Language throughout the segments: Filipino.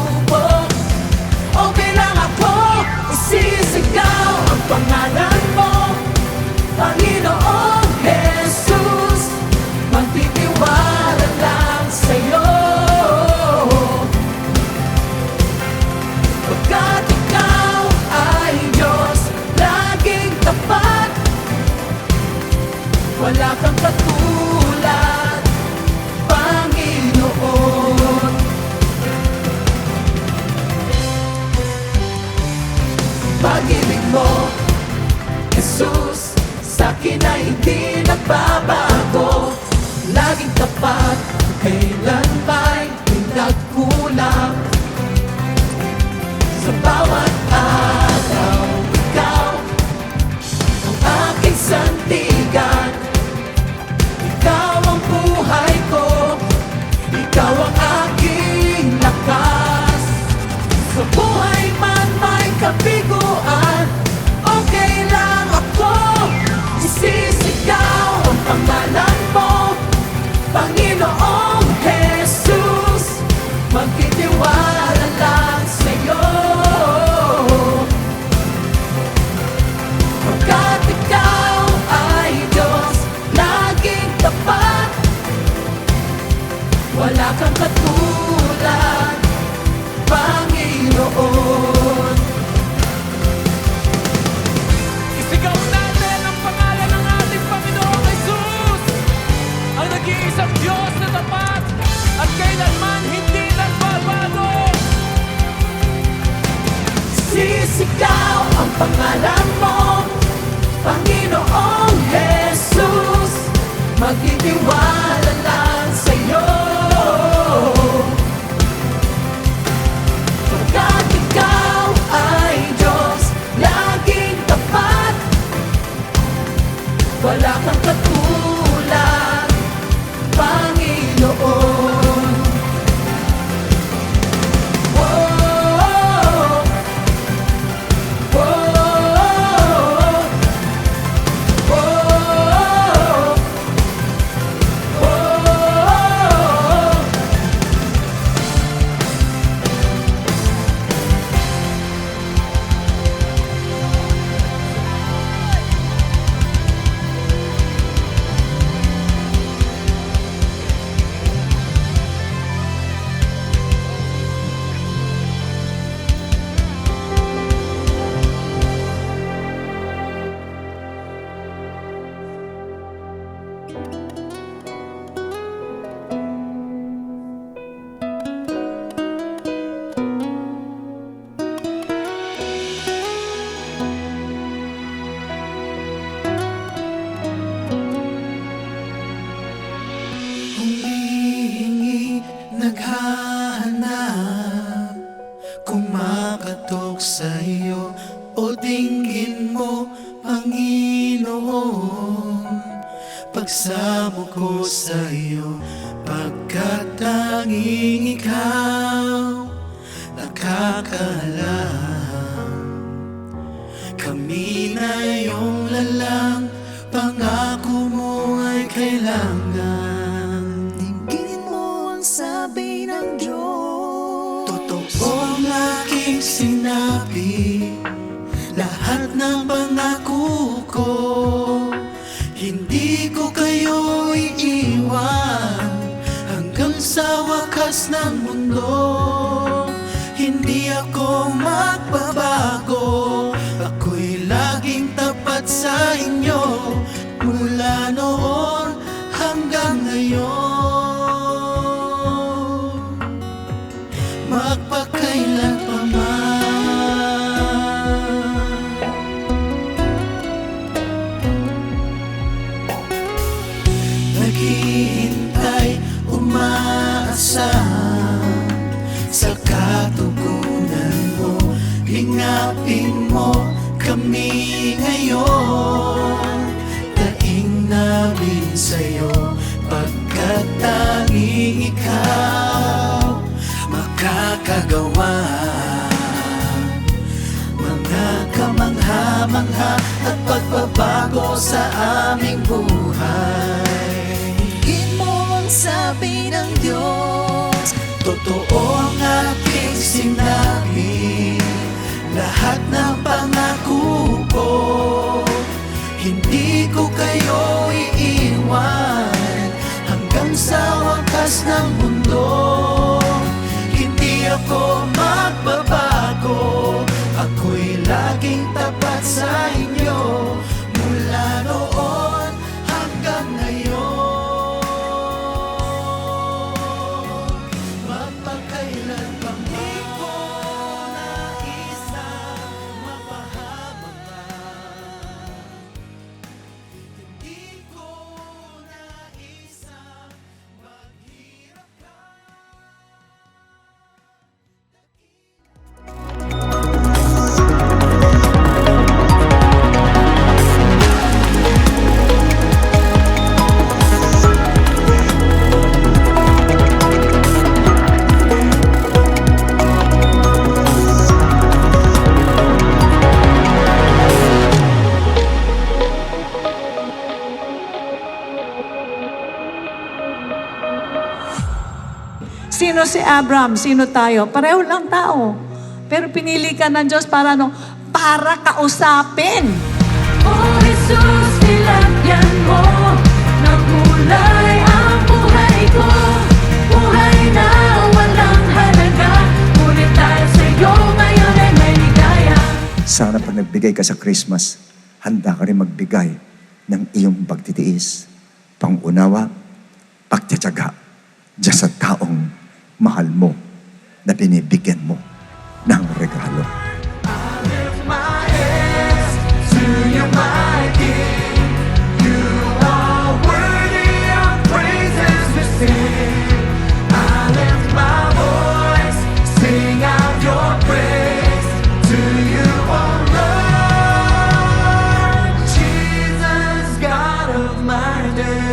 pagsubok, okay lang ako. Isisigaw ang pangalan mo, Panginoong Jesus. Magtitiwala lang sa'yo, pagkat ikaw ay Diyos, laging tapat. Wala kang katulad, Panginoon. Pag-ibig mo, Jesus, sa'kin ay hindi nagbabago. Laging tapat, kailan ba'y pinagkulang. Sa bawat araw, ikaw ang aking sandigan. Ikaw ang buhay ko, ikaw ang aking lakas. Sa buhay man may kabiguan, okay lang ako. Isisigaw ang pangalan mo, Panginoong Jesus. Magtitiwala lang sa'yo, pagkat ikaw ay Diyos, laging tapat. Wala kang katulad, Panginoon. Isigaw natin ang pangalan ng ating Panginoong Jesus, ang nag-iisang Diyos na tapat at kailanman hindi nagbabago. Sisigaw ang pangalan mo, Panginoong Jesus. Magtitiwala lang sa'yo, pagkat ikaw ay Diyos, laging tapat. Wala kang katulad, Panginoon. Whoa, whoa, whoa, whoa. Humihingi, naghahanap, kumakatok sa iyo o dinggin mo, Panginoon. Pagsamo ko sa iyo, pagkat tanging ikaw nakakaalam. Kami na iyong lalang, pangako mo ay kailangan. Dinggin mo ang sabi ng Diyos. Totoo ang aking sinabi, lahat ng pangako ko. Hindi ko kayo iiwan hanggang sa wakas ng mundo. Hindi ako magbabago, ako'y laging tapat sa inyo, mula noon hanggang ngayon, magpakailan pa man. Naghihintay, umaasam sa katugunan mo. Hingapin mo kami ngayon, daing namin sa'yo, pagkat tanging ikaw makakagawa. Mga kamangha-mangha at pagbabago sa aming buhay. Dinggin mo ang sabi ng Diyos. Totoo ang aking ng mundo. Hindi ako magbabago, ako'y laging tapat sa inyo, mula noon hanggang ngayon. Magpakailan bang di ko naisa mapahamak ka. Hindi ko naisa maghirap ka. Sino si Abraham? Sino tayo? Pareho lang tao. Pero pinili ka ng Diyos para para kausapin. Oh Jesus, nilagyan mo ng kulay ang buhay ko. Buhay na walang halaga, ngunit dahil sa'yo ngayon ay may ligaya. Sana pag nagbigay ka sa Christmas, handa ka rin magbigay ng iyong pagtitiis, pangunawa, pagtiyatsaga diyan sa taong mahal mo na binibigyan mo ng regalo. My hands to you, my King. You are worthy of praises we sing. I lift my voice, sing out your praise to you, oh Lord, Jesus, God of my day.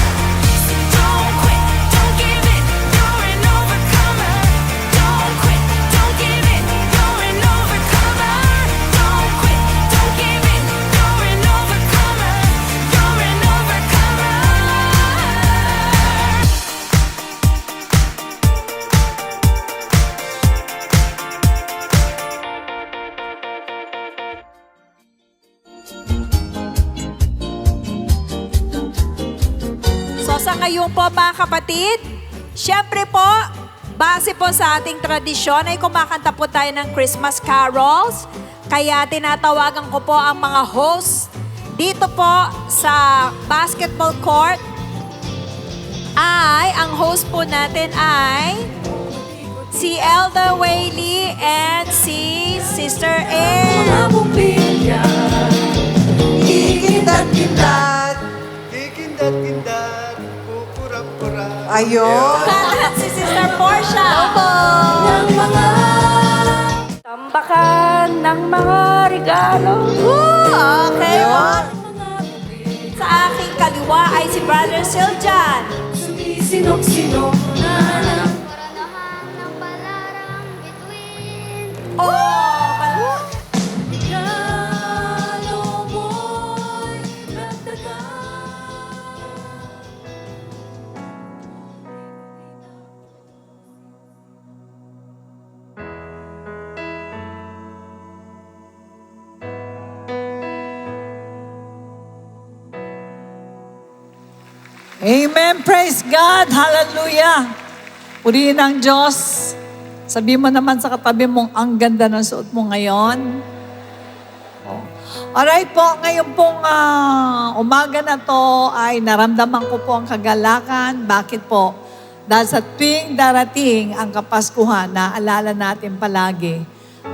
Don't quit, don't give in, you're an overcomer. Don't quit, don't give in, you're an overcomer. Don't quit, don't give in, you're an overcomer. You're an overcomer. So sa ngayon po mga kapatid, syempre po, base po sa ating tradisyon ay kumakanta po tayo ng Christmas carols. Kaya tinatawagan ko po ang mga hosts dito po sa basketball court. Ang host po natin ay si Elder Wayley and si Sister Mga Ann. bumbilya, Kikindat-kindat, kikindat-kindat, kukurap-kurap. Ayun. At si Sister Portia. ng mga tambakan ng mga regalo. Okay. Sa aking kaliwa ay si Brother Siljan. Sumisinok-sinok na Paranahan ng palarang bituin. regalo mo'y dagdagan. Amen. Praise God. Hallelujah. Purihin ang Diyos. Sabi mo naman sa katabi mong, ang ganda ng suot mo ngayon. Oh. Alright po, ngayon pong umaga na to ay naramdaman ko po ang kagalakan. Bakit po? Dahil sa tuwing darating ang Kapaskuhan, naalala natin palagi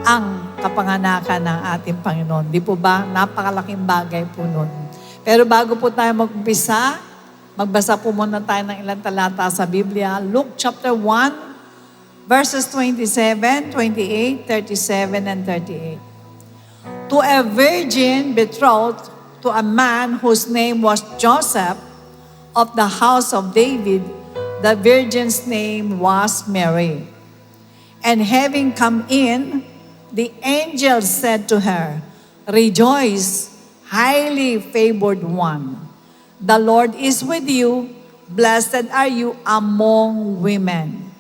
ang kapanganakan ng ating Panginoon. Di po ba? Napakalaking bagay po nun. Pero bago po tayo mag-umpisa, magbasa po muna tayo ng ilang talata sa Biblia. Luke chapter 1, verses 27, 28, 37, and 38. To a virgin betrothed to a man whose name was Joseph of the house of David, the virgin's name was Mary. And having come in, the angel said to her, Rejoice, highly favored one. The Lord is with you. Blessed are you among women.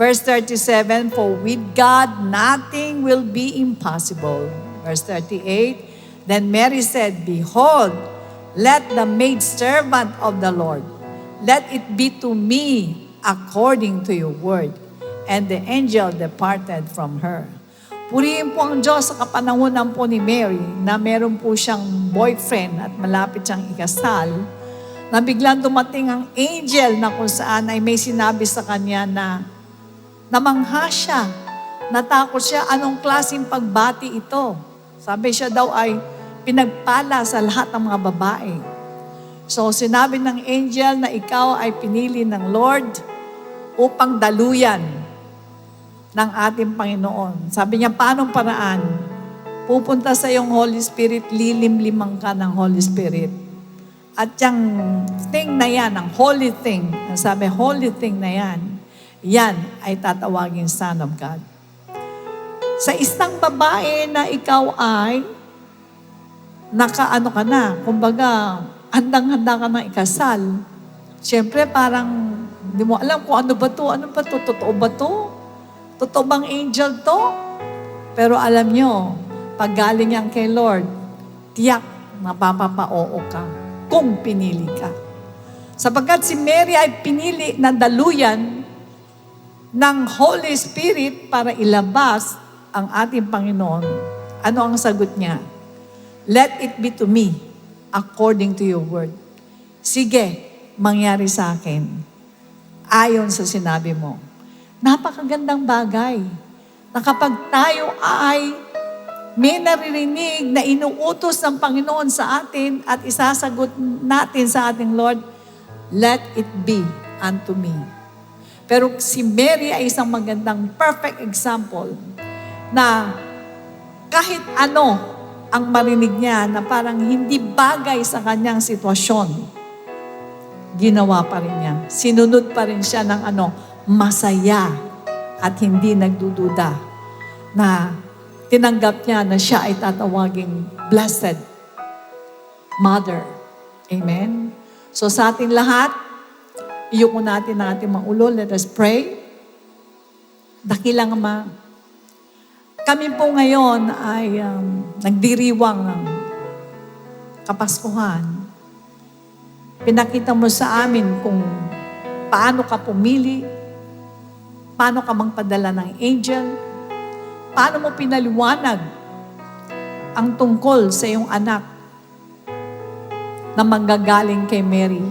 Verse 37, for with God nothing will be impossible. Verse 38, then Mary said, behold, let the maidservant of the Lord, let it be to me according to your word. And the angel departed from her. Purihin po ang Diyos sa kapanahunan po ni Mary na meron po siyang boyfriend at malapit siyang ikasal, na biglang dumating ang angel na kung saan ay may sinabi sa kanya na namangha siya. Natakot siya, anong klaseng pagbati ito? Sabi siya daw ay pinagpala sa lahat ng mga babae. So sinabi ng angel na ikaw ay pinili ng Lord upang daluyan ng ating Panginoon. Sabi niya, paanong paraan? Pupunta sa iyong Holy Spirit, lilim-limang ka ng Holy Spirit. At yung thing na yan, ang holy thing, sabi, holy thing na yan, yan ay tatawagin Son of God. Sa isang babae na ikaw ay nakaano ka na, kumbaga, handang-handa ka na ikasal, siyempre parang hindi mo alam kung ano ba to, totoo ba to? Totoo bang angel to? Pero alam nyo, pag galing yan kay Lord, tiyak mapapapa-oo ka kung pinili ka. Sapagkat si Mary ay pinili na daluyan ng Holy Spirit para ilabas ang ating Panginoon. Ano ang sagot niya? Let it be to me according to your word. Sige, mangyari sa akin ayon sa sinabi mo. Napakagandang bagay na kapag tayo ay may naririnig na inuutos ng Panginoon sa atin at isasagot natin sa ating Lord, let it be unto me. Pero si Mary ay isang magandang perfect example na kahit ano ang marinig niya na parang hindi bagay sa kanyang sitwasyon, ginawa pa rin niya. Sinunod pa rin siya ng masaya at hindi nagdududa na tinanggap niya na siya ay tatawaging Blessed Mother. Amen? So sa ating lahat, iyuko natin ang ating mga ulo. Let us pray. Dakilang Ama, kami po ngayon ay nagdiriwang ng Kapaskuhan. Pinakita mo sa amin kung paano ka pumili, paano ka magpadala ng angel, paano mo pinaliwanag ang tungkol sa iyong anak na manggagaling kay Mary.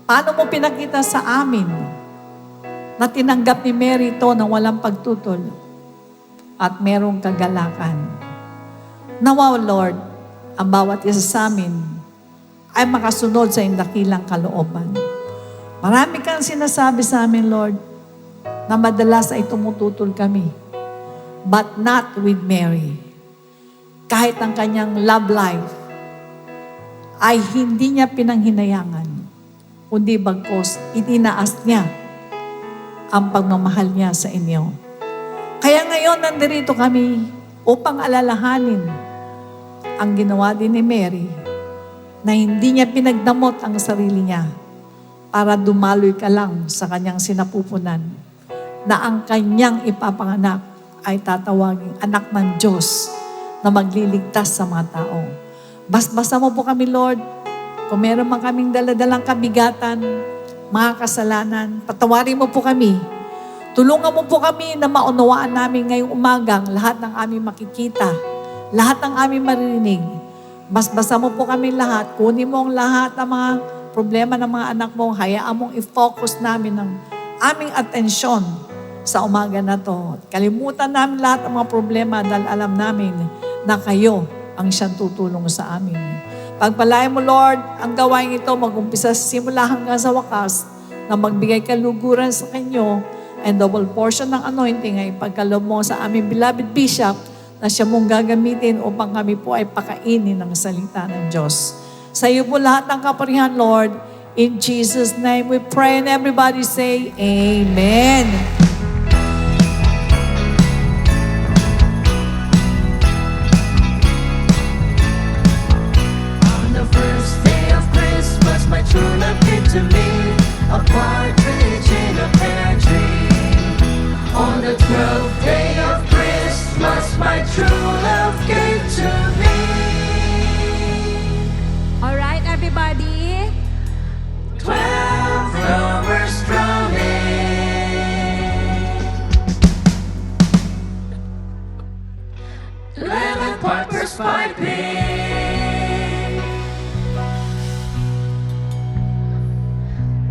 Paano mo pinakita sa amin na tinanggap ni Mary ito na walang pagtutol at merong kagalakan. Nawa, Lord, ang bawat isa sa amin ay makasunod sa iyong dakilang kalooban. Marami kang sinasabi sa amin, Lord, na madalas ay tumututol kami. But not with Mary. Kahit ang kanyang love life ay hindi niya pinanghinayangan, kundi bagkos itinaas niya ang pagmamahal niya sa inyo. Kaya ngayon nandirito kami upang alalahanin ang ginawa din ni Mary na hindi niya pinagdamot ang sarili niya para dumaloy ka lang sa kanyang sinapupunan na ang kanyang ipapanganak ay tatawaging anak ng Diyos na magliligtas sa mga tao. Basbasa mo po kami, Lord. Kung meron man kaming daladalang kabigatan, mga kasalanan, patawarin mo po kami. Tulungan mo po kami na maunawaan namin ngayong umagang lahat ng aming makikita, lahat ng aming maririnig. Basbasa mo po kami lahat. Kunin mo ang lahat ng mga problema ng mga anak mo. Hayaan mong i-focus namin ang aming atensyon sa umaga na to. Kalimutan namin lahat ng mga problema dahil alam namin na kayo ang siyang tutulong sa amin. Pagpalain mo, Lord, ang gawain ito mag-umpisa sa simula hanggang sa wakas na magbigay kaluguran sa kanyo and double portion ng anointing ay pagkalob mo sa aming beloved Bishop na siya mong gagamitin upang kami po ay pakainin ng salita ng Diyos. Sa iyo po lahat ng kaparihan, Lord. In Jesus' name we pray and everybody say, Amen. On the first day of Christmas, my true love came to me. the 12th day of Christmas, my true love gave to me. Alright, everybody. 12 drummers drumming, 11 pipers piping,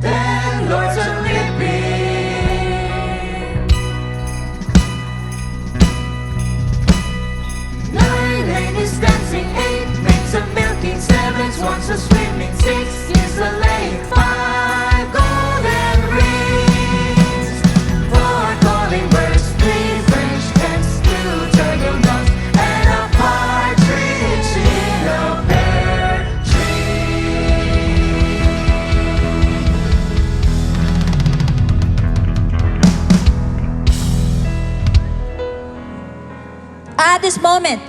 10 lords are leaping, 9 ladies dancing, 8 maids a milking, 7 swans a swimming, 6 is a lake, 5 golden rings, 4 calling birds, 3 French hens, 2 turtle doves, and a partridge in a pear tree. At this moment,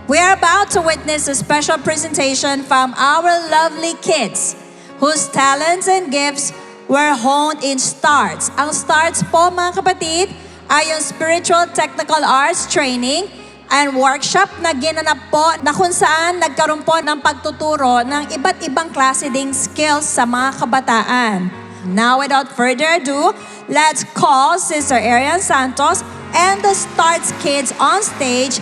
we are about to witness a special presentation from our lovely kids whose talents and gifts were honed in STARTS. Ang STARTS po, mga kapatid, ay yung Spiritual Technical Arts Training and Workshop na ginanap po na kung saan nagkaroon po ng pagtuturo ng iba't ibang klase ding skills sa mga kabataan. Now, without further ado, let's call Sister Arian Santos and the STARTS kids on stage.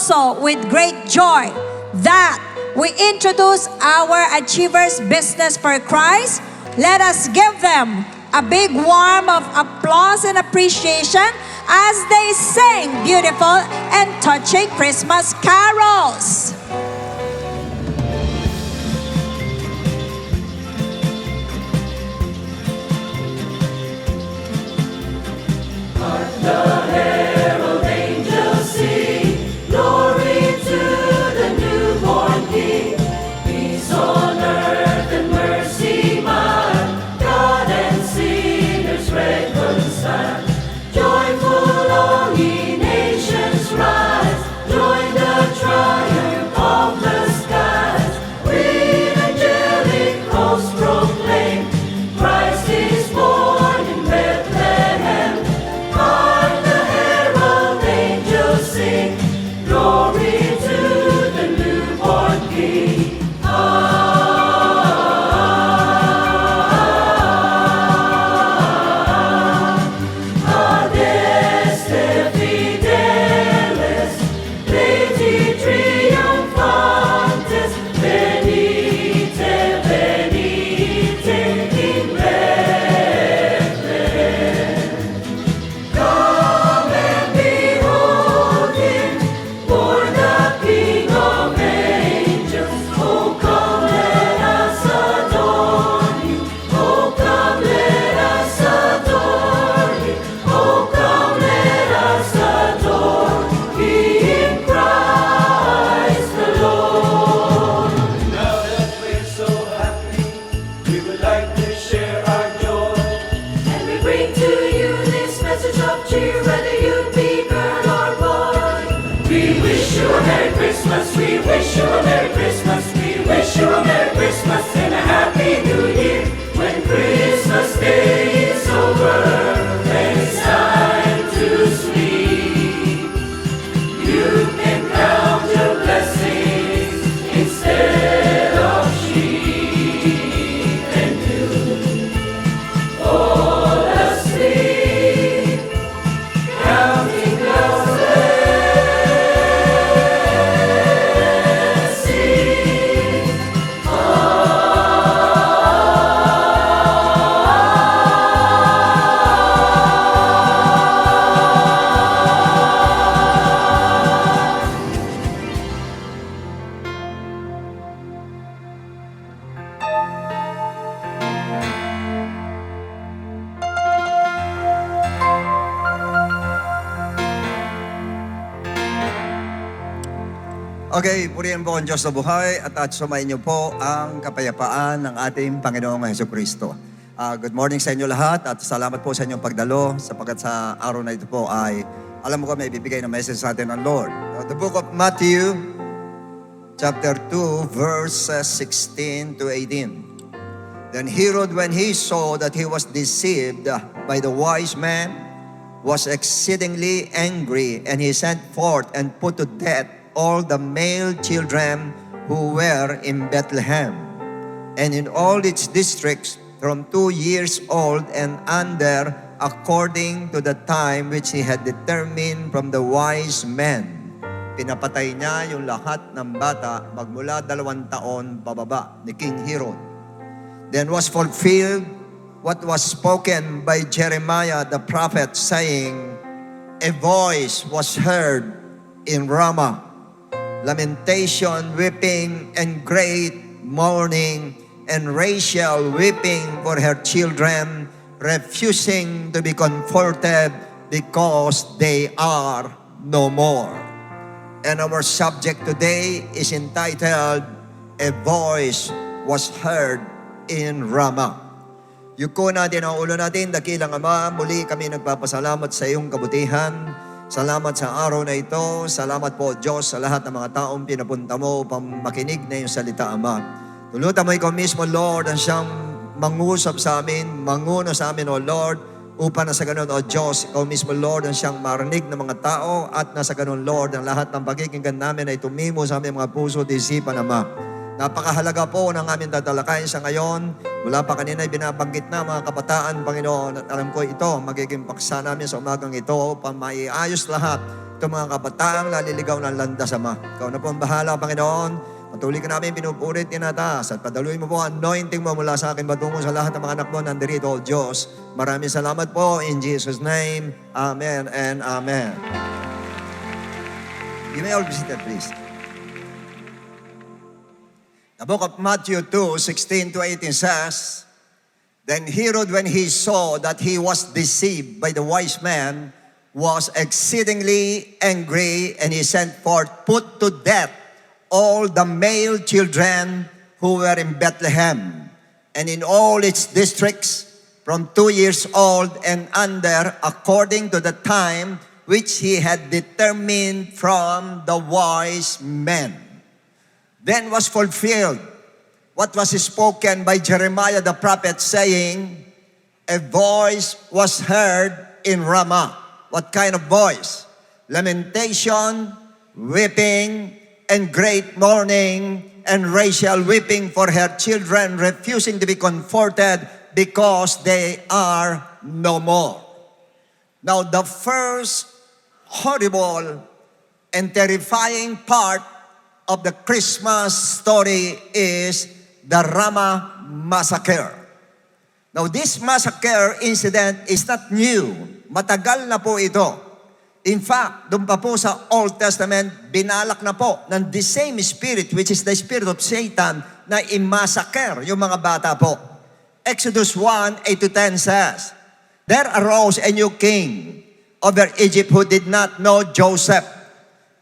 also with great joy that we introduce our Achievers Business for Christ. Let us give them a big warm of applause and appreciation as they sing beautiful and touching Christmas carols. Okay, purihin po ang Diyos na buhay at sumayin niyo po ang kapayapaan ng ating Panginoong Jesucristo. Good morning sa inyo lahat at salamat po sa inyong pagdalo sapagkat sa araw na ito po ay alam mo ko may bibigay na message sa atin ng Lord. The book of Matthew, chapter 2, verses 16 to 18. Then Herod, when he saw that he was deceived by the wise man, was exceedingly angry, and he sent forth and put to death all the male children who were in Bethlehem, and in all its districts from 2 years old and under, according to the time which he had determined from the wise men. Pinapatay niya yung lahat ng bata magmula 2 taon pababa ni King Herod. Then was fulfilled what was spoken by Jeremiah the prophet, saying, a voice was heard in Ramah, lamentation, weeping, and great mourning, and Rachel weeping for her children, refusing to be comforted because they are no more. And our subject today is entitled, A Voice Was Heard in Ramah. Yuko natin ang ulo natin, dakilang Ama, muli kami nagpapasalamat sa iyong kabutihan. Salamat sa araw na ito. Salamat po, Diyos, sa lahat ng mga taong pinapunta mo upang makinig na iyong salita, Ama. Tulutan mo ikaw mismo, Lord, ang siyang mangusap sa amin, manguno sa amin, O Lord, upang na sa ganun, O Diyos, ikaw mismo, Lord, ang siyang marinig ng mga tao at na sa ganun, Lord, ang lahat ng pakikinggan namin ay tumimo sa aming mga puso at isipan, Ama. Napakahalaga po ng aming tatalakayin sa ngayon. Mula pa kanina ay binabanggit na mga kabataan, Panginoon, at alam ko ito, magiging paksa namin sa umagang ito upang maiayos lahat itong mga kabataang naliligaw ng landas, Ama. Ikaw na po ang bahala, Panginoon. Patuloy ka namin pinupurit, tinataas, at padaluin mo po ang anointing mo mula sa akin batungo sa lahat ng mga anak mo nandirito, O Diyos. Maraming salamat po in Jesus' name. Amen and amen. You may all be seated, please. The book of Matthew 2:16-18 says, Then Herod, when he saw that he was deceived by the wise men, was exceedingly angry, and he sent forth, put to death all the male children who were in Bethlehem, and in all its districts, from 2 years old and under, according to the time which he had determined from the wise men. Then was fulfilled what was spoken by Jeremiah the prophet, saying, A voice was heard in Ramah. What kind of voice? Lamentation, weeping, and great mourning, and Rachel weeping for her children, refusing to be comforted because they are no more. Now, the first horrible and terrifying part of the Christmas story is the Ramah massacre. Now, this massacre incident is not new. Matagal na po ito. In fact, doon pa po sa Old Testament, binalak na po ng the same spirit, which is the spirit of Satan, na i-massacre yung mga bata po. Exodus 1:8-10 says, There arose a new king over Egypt who did not know Joseph.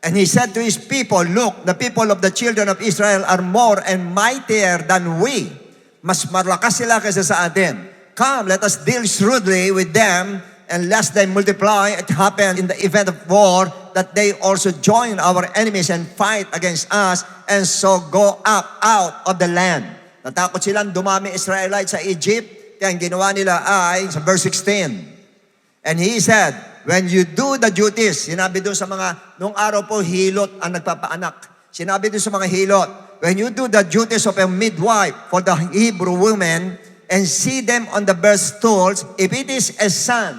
And he said to his people, Look, the people of the children of Israel are more and mightier than we. Mas malakas sila kaysa sa atin. Come, let us deal shrewdly with them, and lest they multiply, it happen in the event of war, that they also join our enemies and fight against us, and so go up out of the land. Natakot silang dumami Israelites sa Egypt, kaya ang ginawa nila ay, sa verse 16, And he said, when you do the duties, sinabi doon sa mga, nung araw po, hilot ang nagpapaanak. Sinabi doon sa mga hilot, when you do the duties of a midwife for the Hebrew women, and see them on the birth stools, if it is a son,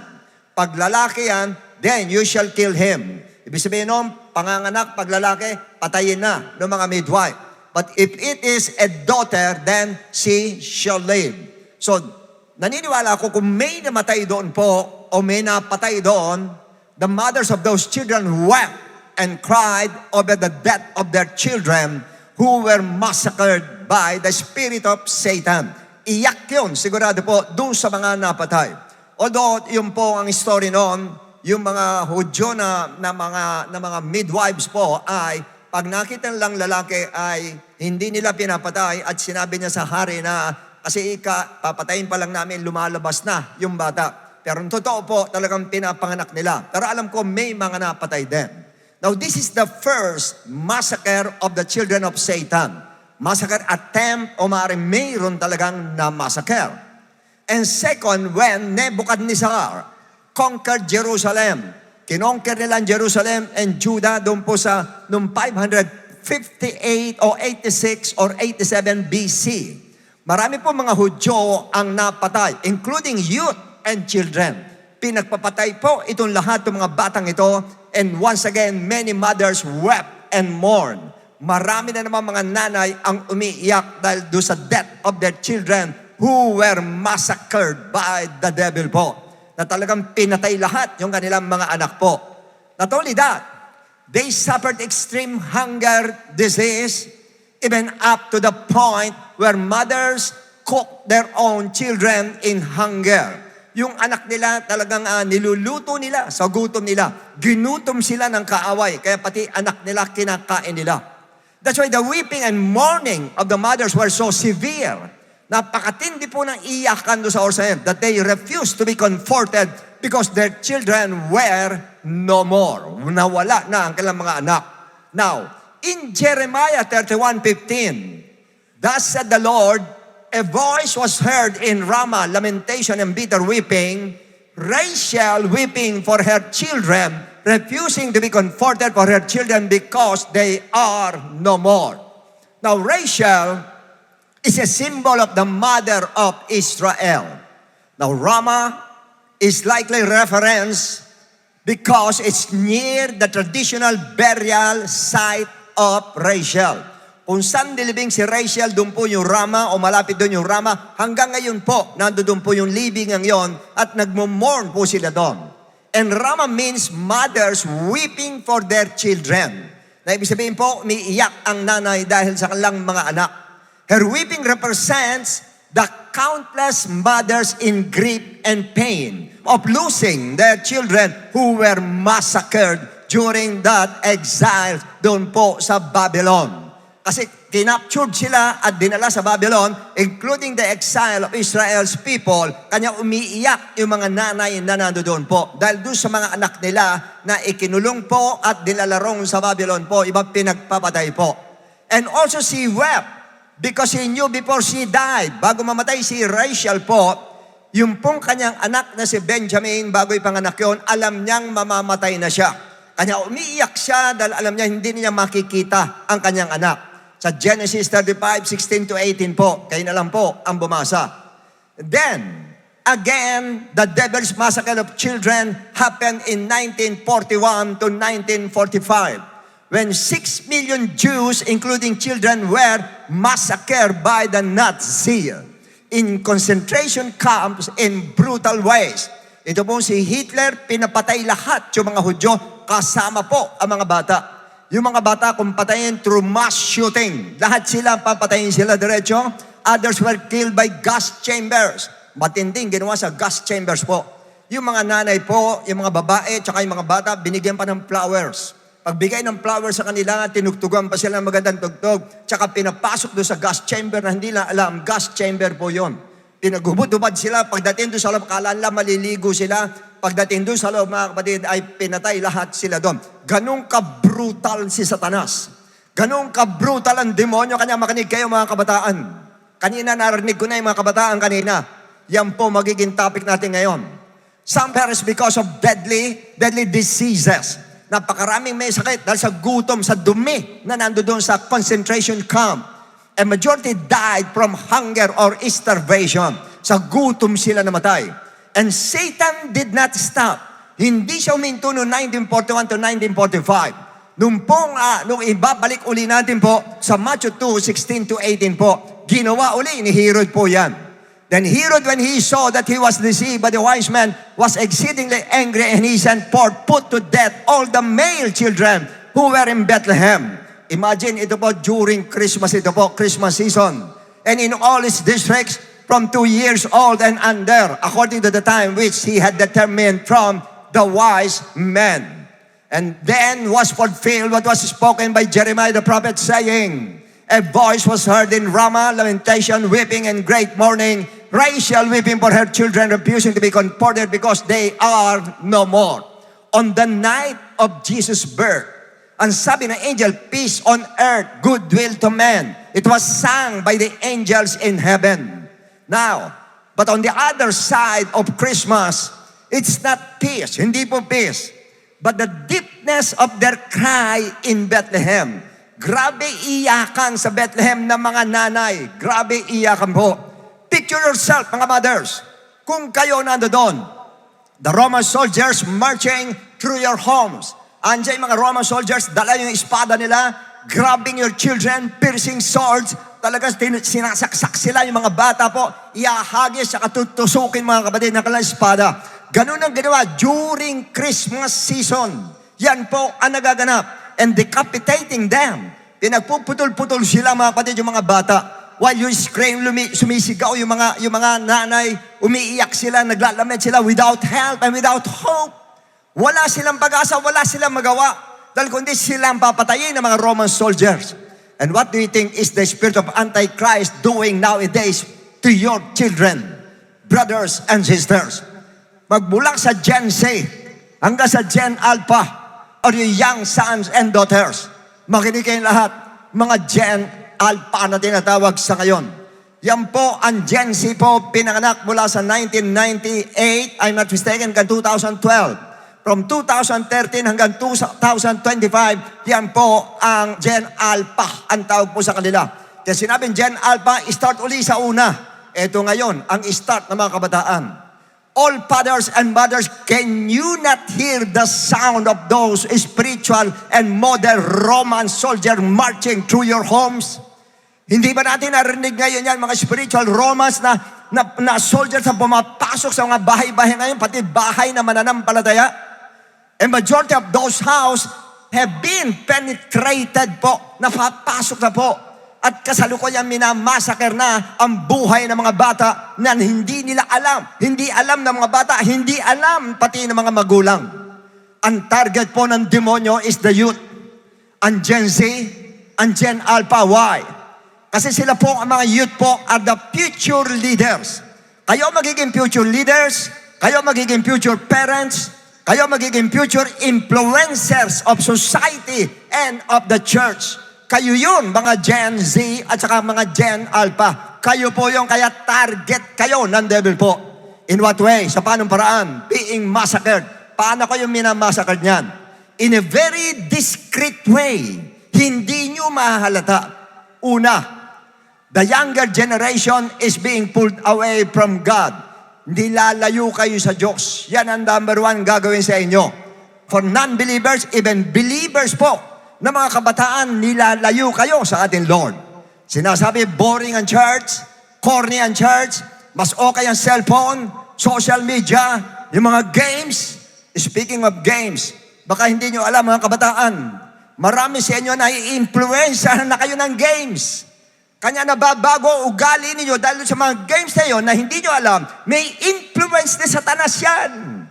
pag lalaki yan, then you shall kill him. Ibig sabihin nun, panganganak, pag lalaki, patayin na ng mga midwife. But if it is a daughter, then she shall live. So, naniniwala ako kung may namatay doon po, o may napatay doon, the mothers of those children wept and cried over the death of their children who were massacred by the spirit of Satan. Iyak yun, sigurado po, doon sa mga napatay. Although, yun po ang story noon, yung mga Hudyo na mga midwives po ay, pag nakita lang lalaki ay hindi nila pinapatay at sinabi niya sa hari na, kasi papatayin pa lang namin, lumalabas na yung bata. Pero totoo po, talagang pinapanganak nila. Pero alam ko, may mga napatay din. Now, this is the first massacre of the children of Satan. Massacre attempt o maaaring mayroon talagang na-massacre. And second, when Nebuchadnezzar conquered Jerusalem, kinonquer nila ang Jerusalem and Judah doon po sa noong 558 o 86 or 87 BC. Marami po mga Hudyo ang napatay, including youth and children. Pinagpapatay po itong lahat ng mga batang ito, and once again, many mothers wept and mourned. Marami na naman mga nanay ang umiiyak dahil doon sa death of their children who were massacred by the devil po. Na talagang pinatay lahat yung kanilang mga anak po. Not only that, they suffered extreme hunger, disease, even up to the point where mothers cooked their own children in hunger. Yung anak nila talagang niluluto nila sa gutom nila. Ginutom sila ng kaaway, kaya pati anak nila kinakain nila. That's why the weeping and mourning of the mothers were so severe. Napakatindi po ng iyakan doon sa Orsayem that they refused to be comforted because their children were no more. Nawala na ang kanilang mga anak. Now, in Jeremiah 31:15, thus said the Lord, a voice was heard in Ramah, lamentation and bitter weeping, Rachel weeping for her children, refusing to be comforted for her children because they are no more. Now, Rachel is a symbol of the mother of Israel. Now, Ramah is likely reference because it's near the traditional burial site of Rachel. Kung saan nilibing si Rachel, doon po yung Ramah o malapit doon yung Ramah. Hanggang ngayon po, nandoon po yung libingan yon at nagmo-mourn po sila doon. And Ramah means mothers weeping for their children. Na ibig sabihin po, umiiyak ang nanay dahil sa kanilang mga anak. Her weeping represents the countless mothers in grief and pain of losing their children who were massacred during that exile doon po sa Babylon. Kasi kinaptured sila at dinala sa Babylon, including the exile of Israel's people, kanya umiiyak yung mga nanay na nandoon po. Dahil doon sa mga anak nila na ikinulong po at dinalarong sa Babylon po, iba pinagpapatay po. And also she wept because he knew before she died, bago mamatay si Rachel po, yung pong kanyang anak na si Benjamin, bago ipanganak yun, alam niyang mamamatay na siya. Kanya umiiyak siya dahil alam niya hindi niya makikita ang kanyang anak. Sa Genesis 35:16 to 18 po, kayo na lang po ang bumasa. Then, again, the devil's massacre of children happened in 1941 to 1945, when 6 million Jews, including children, were massacred by the Nazis in concentration camps in brutal ways. Ito po si Hitler, pinapatay lahat yung mga Hudyo, kasama po ang mga bata. Yung mga bata kung patayin through mass shooting, lahat sila papatayin sila diretso. Others were killed by gas chambers. Matinding ginawa sa gas chambers po. Yung mga nanay po, yung mga babae, tsaka yung mga bata, binigyan pa ng flowers. Pagbigay ng flowers sa kanila, tinugtugan pa sila ng magandang tugtog. Tsaka pinapasok doon sa gas chamber na hindi na alam, gas chamber po yon. Pinagubod-ubad sila. Pagdating doon sa loob, kala nila maliligo sila. Pagdating doon sa loob, mga kapatid, ay pinatay lahat sila doon. Ganong ka-brutal si Satanas. Ganong ka-brutal ang demonyo. Kanya makinig kayo mga kabataan. Kanina narinig ko na yung mga kabataan kanina. Yan po magiging topic natin ngayon. Some perish because of deadly diseases. Napakaraming may sakit dahil sa gutom, sa dumi na nando doon sa concentration camp. A majority died from hunger or starvation. Sa gutom sila namatay. And Satan did not stop. Hindi siya uminto noong 1941 to 1945. Nung ibabalik uli natin po sa Matthew 2:16 to 18 po, ginawa uli ni Herod po yan. Then Herod, when he saw that he was deceived by the wise men, was exceedingly angry, and he sent forth, put to death all the male children who were in Bethlehem. Imagine, ito po during Christmas, ito po, Christmas season. And in all his districts, from 2 years old and under, according to the time which he had determined from the wise men. And then was fulfilled what was spoken by Jeremiah the prophet, saying, a voice was heard in Ramah, lamentation, weeping, and great mourning, Rachel weeping for her children, refusing to be comforted because they are no more. On the night of Jesus' birth, ang sabi ng angel, peace on earth, goodwill to men. It was sung by the angels in heaven. Now, but on the other side of Christmas, it's not peace, hindi po peace, but the deepness of their cry in Bethlehem. Grabe iyakan sa Bethlehem ng mga nanay. Grabe iyakan po. Picture yourself, mga mothers, kung kayo nandoon. The Roman soldiers marching through your homes. Andiyan yung mga Roman soldiers, dala yung espada nila, grabbing your children, piercing swords, talagang sinasaksak sila yung mga bata po, iahagis, saka tutusukin mga kapatid ng kanilang espada. Ganun ang ginawa during Christmas season. Yan po ang nagaganap. And decapitating them. Pinagpuputol-putol sila mga kapatid yung mga bata. While you scream, sumisigaw yung mga nanay, umiiyak sila, naglalamit sila without help and without hope. Wala silang pag-asa, wala silang magawa. Dahil kundi silang papatayin ng mga Roman soldiers. And what do you think is the spirit of Antichrist doing nowadays to your children, brothers and sisters? Magmula sa Gen Z hanggang sa Gen Alpha or yung young sons and daughters. Makinig kayong lahat, mga Gen Alpha na tinatawag sa ngayon. Yan po, ang Gen Z po, pinanganak mula sa 1998, I'm not mistaken, 2012. From 2013 hanggang 2025, yan po ang Gen Alpha, ang tawag po sa kanila. Kaya sinabing Gen Alpha, start uli sa una. Ito ngayon, ang start ng mga kabataan. All fathers and mothers, can you not hear the sound of those spiritual and modern Roman soldiers marching through your homes? Hindi ba natin narinig ngayon yan, mga spiritual Romans na soldiers na pumapasok sa mga bahay-bahay ngayon, pati bahay na mananampalataya? And majority of those houses have been penetrated po, napapasok na po. At kasalukuyan minamasaker na ang buhay ng mga bata na hindi nila alam. Hindi alam ng mga bata, hindi alam pati ng mga magulang. Ang target po ng demonyo is the youth. Ang Gen Z, ang Gen Alpha. Why? Kasi sila po, ang mga youth po, are the future leaders. Kayo magiging future leaders, kayo magiging future parents, kayo magiging future influencers of society and of the church. Kayo yun, mga Gen Z at saka mga Gen Alpha. Kayo po yung kaya target kayo ng devil po. In what way? Sa paanong paraan? Being massacred. Paano kayo minamassacred niyan? In a very discreet way. Hindi nyo mahalata. Una, the younger generation is being pulled away from God. Hindi lalayo kayo sa Diyos. Yan ang number one gagawin sa inyo. For non-believers, even believers po, na mga kabataan, nilalayo kayo sa ating Lord. Sinasabi, boring ang church, corny ang church, mas okay ang cellphone, social media, yung mga games. Speaking of games, baka hindi nyo alam mga kabataan, marami sa inyo na i-influensya na kayo ng games. Kanya nababago ugali ninyo dahil sa mga games na yun na hindi nyo alam, may influence ni Satanas yan.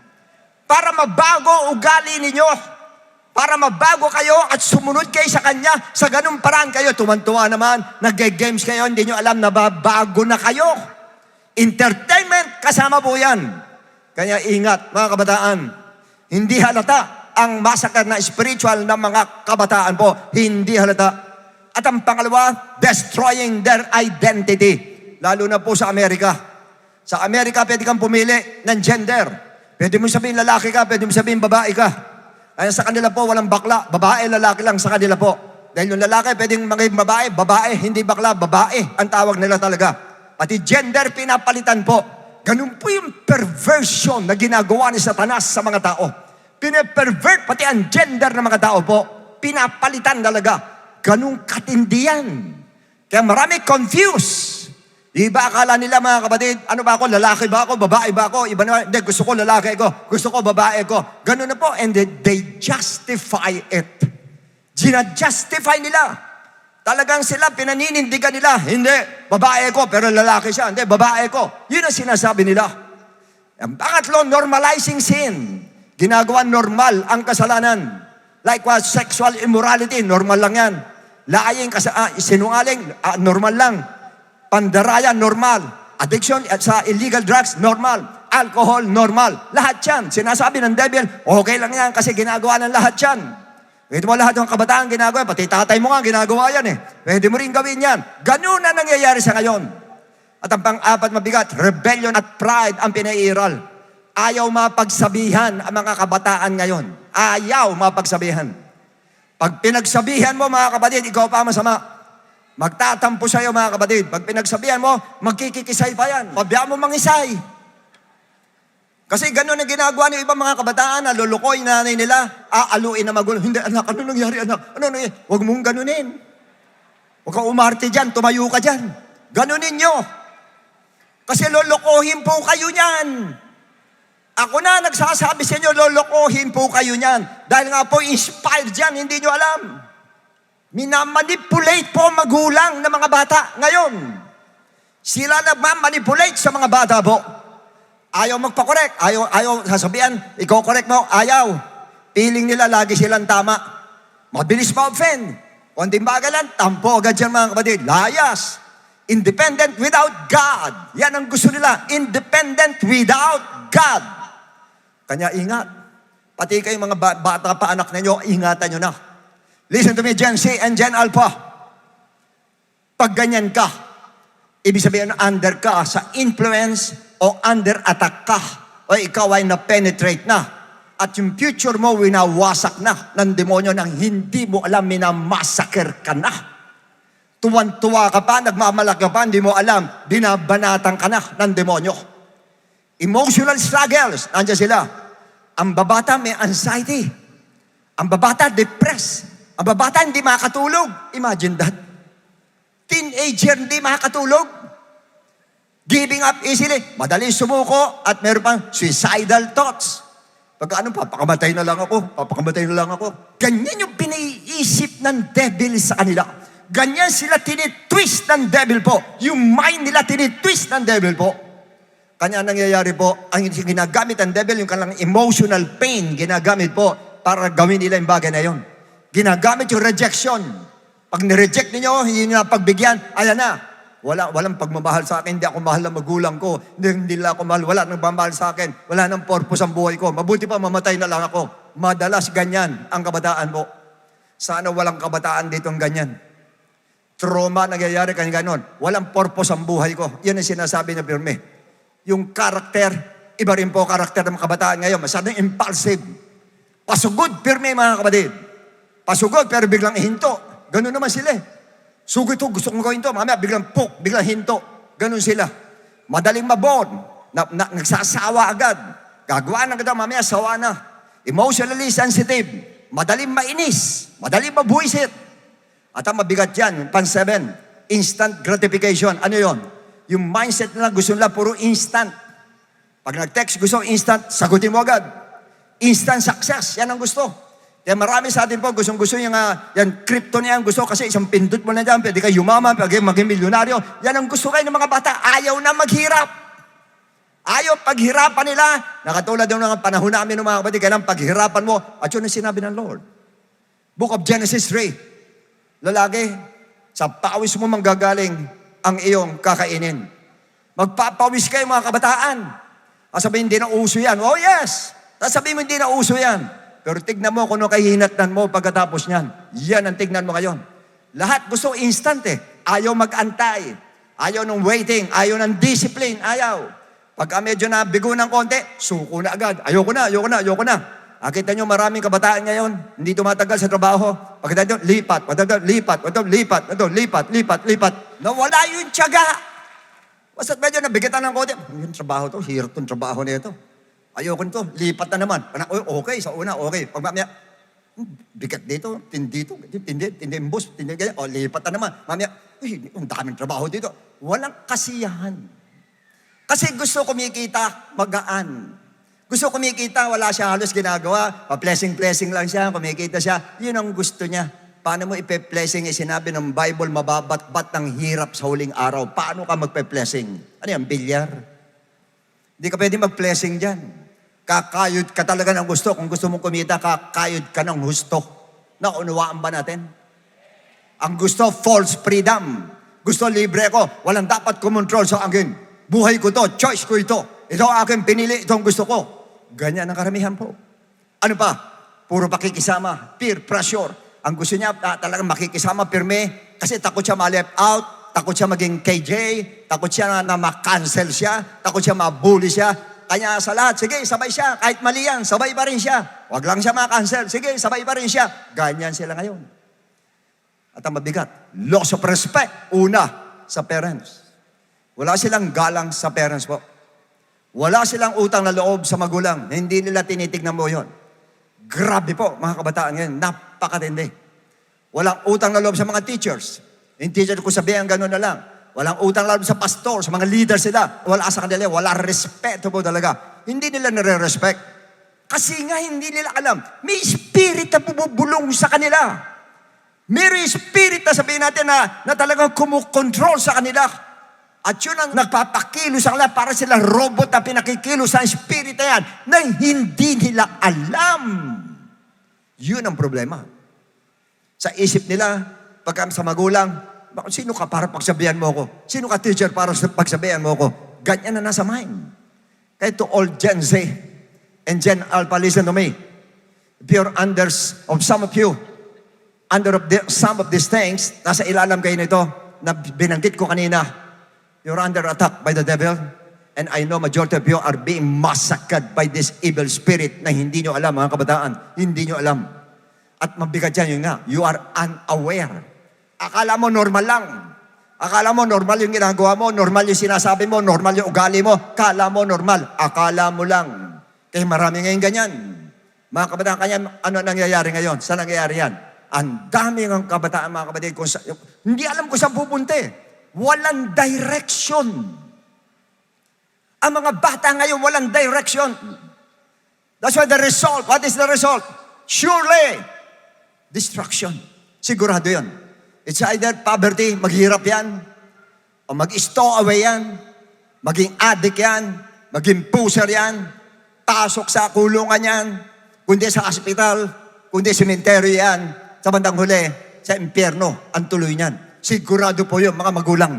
Para mabago ugali ninyo. Para mabago kayo at sumunod kayo sa Kanya, sa ganung paraan kayo. Tuwan-tuwa naman, nag-games kayo, hindi nyo alam na babago na kayo. Entertainment, kasama po yan. Kaya ingat, mga kabataan. Hindi halata ang massacre na spiritual ng mga kabataan po. Hindi halata. At ang pangalawa, destroying their identity. Lalo na po sa Amerika. Sa Amerika, pwede kang pumili ng gender. Pwede mo sabihin lalaki ka, pwede mo sabihin babae ka. Ay sa kanila po, walang bakla. Babae, lalaki lang sa kanila po. Dahil yung lalaki, pwedeng maging babae, babae, hindi bakla, babae. Ang tawag nila talaga. Pati gender, pinapalitan po. Ganun po yung perversion na ginagawa ni Satanas sa mga tao. Pinapervert pati ang gender ng mga tao po. Pinapalitan talaga. Ganun katindiyan. Kaya marami confused. Iba akala nila mga kapatid, ano ba ako, lalaki ba ako, babae ba ako? Iba na, hindi, gusto ko lalaki ko, gusto ko babae ko. Ganun na po, and they justify it. Gina-justify nila. Talagang sila, pinaninindigan nila, hindi, babae ko, pero lalaki siya, hindi, babae ko. Yun ang sinasabi nila. Ang pangatlo, normalizing sin. Ginagawa normal ang kasalanan. Likewise, sexual immorality, normal lang yan. Lying, sinungaling, normal lang. Pandaraya, normal. Addiction sa illegal drugs, normal. Alcohol, normal. Lahat yan. Sinasabi ng devil, okay lang yan kasi ginagawa ng lahat yan. Pwede mo lahat ng kabataan ginagawa. Pati tatay mo nga ginagawa yan eh. Pwede mo rin gawin yan. Ganun na nangyayari sa ngayon. At ang pang-apat mabigat, rebellion at pride ang pinairal. Ayaw mapagsabihan ang mga kabataan ngayon. Ayaw mapagsabihan. Pag pinagsabihan mo mga kapatid, ikaw pa masama. Magtatampo sa'yo mga kapatid. Pag pinagsabihan mo, magkikikisay pa yan. Pabayaan mo mangisay. Kasi gano'n ang ginagawa ng ibang mga kabataan na lulukoy na nanay nila, aaluin na magulo. Hindi, anak, ano nangyari, anak? Ano nangyari? Huwag mong ganunin. Huwag kang umarte dyan, tumayo ka dyan. Ganunin nyo. Kasi lulukohin po kayo niyan. Ako na nagsasabi sa inyo, lulukohin po kayo niyan. Dahil nga po, inspired dyan, hindi nyo alam. Minamanipulate po magulang ng mga bata ngayon. Sila nagmamanipulate sa mga bata po. Ayaw magpakorek. Ayaw sasabihan, ikaw correct mo. Ayaw. Feeling nila lagi silang tama. Mabilis ma-offend. Konting bagalan, tampo agad yan mga kapatid. Layas. Independent without God. Yan ang gusto nila. Independent without God. Kanya ingat. Pati kayo mga bata pa anak ninyo, ingatan nyo na. Listen to me, Gen Z and Gen Alpha. Pag ganyan ka, ibig sabihin under ka sa influence o under attack ka o ikaw ay na-penetrate na. at yung future mo winawasak na ng demonyo nang hindi mo alam, minamassacre ka na. Tuwan-tuwa ka pa, nagmamalaki ka pa, hindi mo alam, binabanatan ka na ng demonyo. Emotional struggles, nandiyan sila. Ang babata may anxiety. Ang babata depressed. Ang babata hindi makatulog. Imagine that. Teenager hindi makatulog. Giving up easily. Madaling sumuko at meron pang suicidal thoughts. Pagka ano, papakamatay na lang ako. Ganyan yung pinaiisip ng devil sa kanila. Ganyan sila tinitwist ng devil po. Yung mind nila tinitwist ng devil po. Kanya nangyayari po, ang ginagamit ng devil, yung kanilang emotional pain, ginagamit po para gawin nila yung bagay na yun. Ginagamit yung rejection. Pag nireject ninyo, hindi nyo na pagbigyan, ayan na. Walang pagmamahal sa akin, hindi ako mahal ng magulang ko, hindi nila ako mahal, wala nang pagmamahal sa akin, wala nang purpose ang buhay ko, mabuti pa mamatay na lang ako. Madalas ganyan ang kabataan mo. Sana walang kabataan dito ang ganyan. Trauma nangyayari kanya ganon. Walang purpose ang buhay ko. Yan ang sinasabi niya, Pirme. Yung karakter, iba rin po karakter ng mga kabataan ngayon. Masyadong impulsive. Pasugod, Pirme mga kapatid. Pasugod, pero biglang hinto. Ganun naman sila eh. Sugod ito, gusto kong gawin ito. Mamaya, biglang puk, biglang hinto. Ganun sila. Madaling mabon. Nagsasawa agad. Gagawa na agad, mamaya, sawa na. Emotionally sensitive. Madaling mainis. Madaling mabuisit. At ang mabigat yan, pan-7, instant gratification. Ano yon? Yung mindset nila, gusto nila puro instant. Pag nag-text, gusto instant, sagutin mo agad. Instant success, yan ang gusto. Kaya marami sa atin po, gustong-gusto yung yan, crypto niya ang gusto kasi isang pindot mo na dyan, pwede kayo yumaman, pwede maging milyonaryo. Yan ang gusto kayo ng mga bata. Ayaw na maghirap. Ayaw paghirapan nila. Nakatulad yung mga panahon namin ng mga kapatid, kailangan paghirapan mo. At yun ang sinabi ng Lord. Book of Genesis 3. Lalaki, sa pawis mo manggagaling ang iyong kakainin. Magpapawis kayo mga kabataan. Sabihin, hindi na uso yan. Oh yes! Sabihin mo, hindi na uso yan. Pero tignan mo kung ano kahihinatnan mo pagkatapos niyan. Yan ang tignan mo ngayon. Lahat gusto instant eh. Ayaw mag-antay. Ayaw ng waiting. Ayaw ng discipline. Ayaw. Pagka medyo nabigo ng konti, suko na agad. Ayoko na. Kita nyo maraming kabataan ngayon, hindi tumatagal sa trabaho. Pagkatapos lipat. Nawala yung tiyaga. Basta't medyo nabigatan ng konti. Yung trabaho to, hirap tong trabaho na ito. Ayoko nito, lipat na naman. Okay, sa una, okay. Pag mamaya, bigat dito, tindi, boss, ganyan. Lipat na naman. Mamaya, ang daming trabaho dito. Walang kasiyahan. Kasi gusto kumikita, magaan. Gusto kumikita, wala siya halos ginagawa. Pa-blessing lang siya, kumikita siya. Yun ang gusto niya. Paano mo ipe-blessing? Sinabi ng Bible, mababat-bat ng hirap sa huling araw. Paano ka magpe-blessing? Ano yan, bilyar? Hindi ka pwede mag-blessing dyan. Kakayod ka talaga ng gusto. Kung gusto mong kumita, kakayod ka ng gusto. Naunawaan ba natin? Ang gusto, false freedom. Gusto, libre ko. Walang dapat kumontrol sa akin. Buhay ko to, choice ko ito. Ito ang aking pinili, ito ang gusto ko. Ganyan ang karamihan po. Ano pa? Puro pakikisama, peer pressure. Ang gusto niya talagang makikisama, pirme, kasi takot siya ma-left out, takot siya maging KJ, takot siya na ma-cancel siya, takot siya ma-bully siya. Kanya sa lahat, sige, sabay siya. Kahit mali yan, sabay pa rin siya. Huwag lang siya ma-cancel. Sige, sabay pa rin siya. Ganyan sila ngayon. At ang mabigat, loss of respect. Una, sa parents. Wala silang galang sa parents po. Wala silang utang na loob sa magulang. Hindi nila tinitignan mo yun. Grabe po, mga kabataan ngayon. Napakatindi. Walang utang na loob sa mga teachers. Yung teacher ko sabihin, gano'n na lang. Walang utang na loob sa pastor, sa mga leaders sila. Wala sa kanila, wala respeto po talaga. Hindi nila nare-respect. Kasi nga hindi nila alam. May spirit na bubulong sa kanila. May spirit na sabihin natin na talagang kumukontrol sa kanila. At yun ang nagpapakilo sa kanila para sila robot na pinakikilo sa spirit na yan na hindi nila alam. Yun ang problema. Sa isip nila, pagka sa magulang, sino ka para pagsabihan mo ako? Sino ka teacher para pagsabihan mo ako? Ganyan na nasa mind. Kaya to all Gen Z and Gen Alpha, listen to me. If you're under of some of you, some of these things, nasa ilalam kayo nito na binanggit ko kanina, you're under attack by the devil And I know majority of you are being massacred by this evil spirit na hindi nyo alam, mga kabataan. Hindi nyo alam. At mabigat yan yun nga, you are unaware. Akala mo normal lang. Akala mo normal yung ginagawa mo, normal yung sinasabi mo, normal yung ugali mo. Akala mo normal. Akala mo lang. Kaya marami ngayon ganyan. Mga kabataan, kanya, ano nangyayari ngayon? Saan nangyayari yan? Ang dami ng kabataan, mga kapatid, hindi alam kung saan pupunta eh. Walang direction. Ang mga bata ngayon, walang direction. That's why the result, what is the result? Surely, destruction. Sigurado yun. It's either poverty, maghirap yan, o mag-stow away yan, maging addict yan, maging puser yan, pasok sa kulungan yan, kundi sa hospital, kundi sementeryo yan, sa bandang huli, sa impyerno, ang tuloy niyan. Sigurado po yun, mga magulang.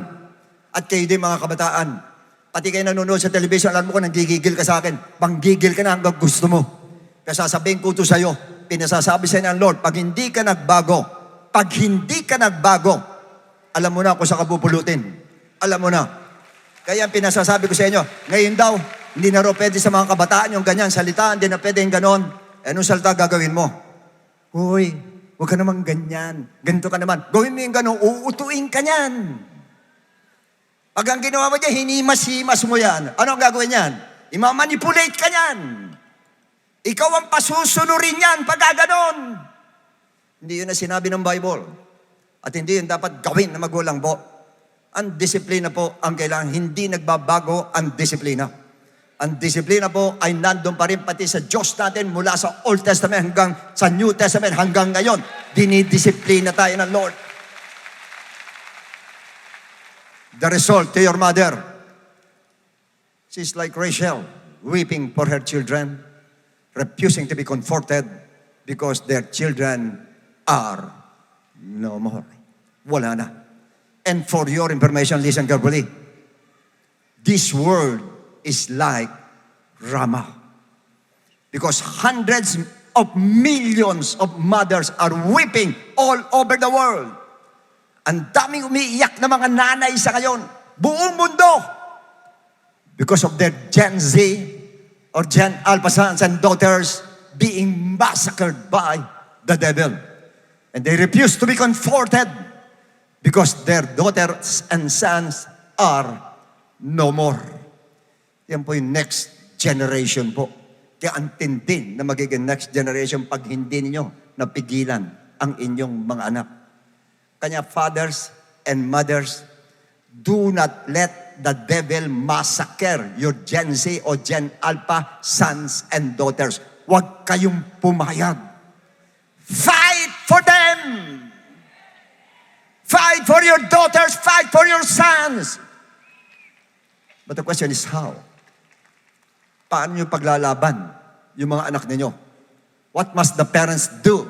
At kayo din, mga kabataan. Pati kayo nanonood sa television, alam mo kung nanggigigil ka sa akin, panggigil ka na hanggang gusto mo. Kaya sasabihin ko ito sa'yo, pinasasabi sa ng Lord, pag hindi ka nagbago, alam mo na kung saan ka pupulutin. Alam mo na. Kaya ang pinasasabi ko sa inyo, ngayon daw, hindi na rin pwede sa mga kabataan yung ganyan salita, hindi na pwede yung ganon. Anong salita gagawin mo? Uy, huwag ka naman ganyan. Ganito ka naman. Gawin mo yung ganon, uutuin ka niyan. Pag ang ginawa mo dyan, hinimas-himas mo yan. Ano ang gagawin yan? Imamanipulate ka niyan. Ikaw ang pasusunurin yan pag ganon. Hindi yun na sinabi ng Bible. At hindi yun dapat gawin na magulang po. Ang disiplina po ang kailangan. Hindi nagbabago ang disiplina. Ang disiplina po ay nandun pa rin pati sa Diyos natin mula sa Old Testament hanggang sa New Testament hanggang ngayon. Dinidisiplina tayo ng Lord. The result to your mother. She's like Rachel, weeping for her children, refusing to be comforted because their children are no more. Wala na. And for your information, listen carefully. This world is like Ramah. Because hundreds of millions of mothers are weeping all over the world. Ang daming umiiyak na mga nanay sa ngayon. Buong mundo. Because of their Gen Z or Gen Alpha sons and daughters being massacred by the devil. And they refuse to be comforted because their daughters and sons are no more. Yan po yung next generation po. Kaya ang tindi na magiging next generation pag hindi ninyo napigilan ang inyong mga anak. Kanya fathers and mothers, do not let the devil massacre your Gen Z o Gen Alpha sons and daughters. Huwag kayong pumayag. Fight for them! Fight for your daughters, fight for your sons. But the question is how? Paano nyo paglalaban yung mga anak ninyo? What must the parents do?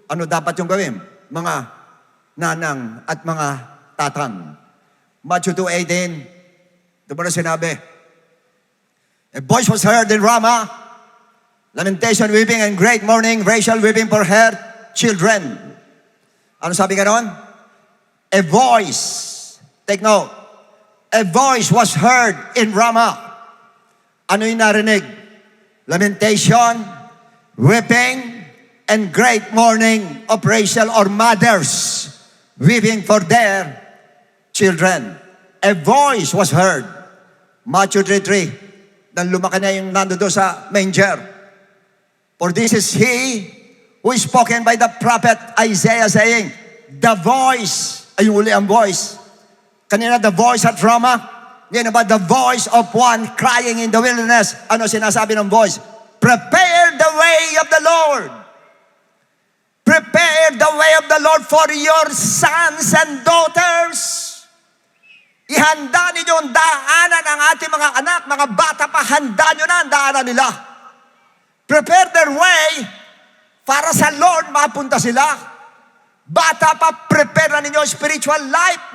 Ano dapat yung gawin? Mga nanang at mga tatang. Matthew 2:18, ito ba na sinabi? A voice was heard in Ramah, lamentation, weeping, and great mourning, Rachel weeping for her children. Ano sabi ka noon? A voice, take note, a voice was heard in Ramah. Ano yung narinig? Lamentation, weeping, and great mourning of Rachel or mothers weeping for their children. A voice was heard. Matthew 3:3. Nang lumaki na yung nando doon sa manger. For this is he who is spoken by the prophet Isaiah saying, the voice, ay uli ang voice. Kanina the voice at Ramah. Ngayon ba the voice of one crying in the wilderness? Ano sinasabi ng voice? Prepare the way of the Lord. Prepare the way of the Lord for your sons and daughters. Ihanda ninyo ang daanan ng ating mga anak, mga bata pa, handa nyo na ang daanan nila. Prepare their way para sa Lord mapunta sila. Bata pa, prepare na ninyo ang spiritual life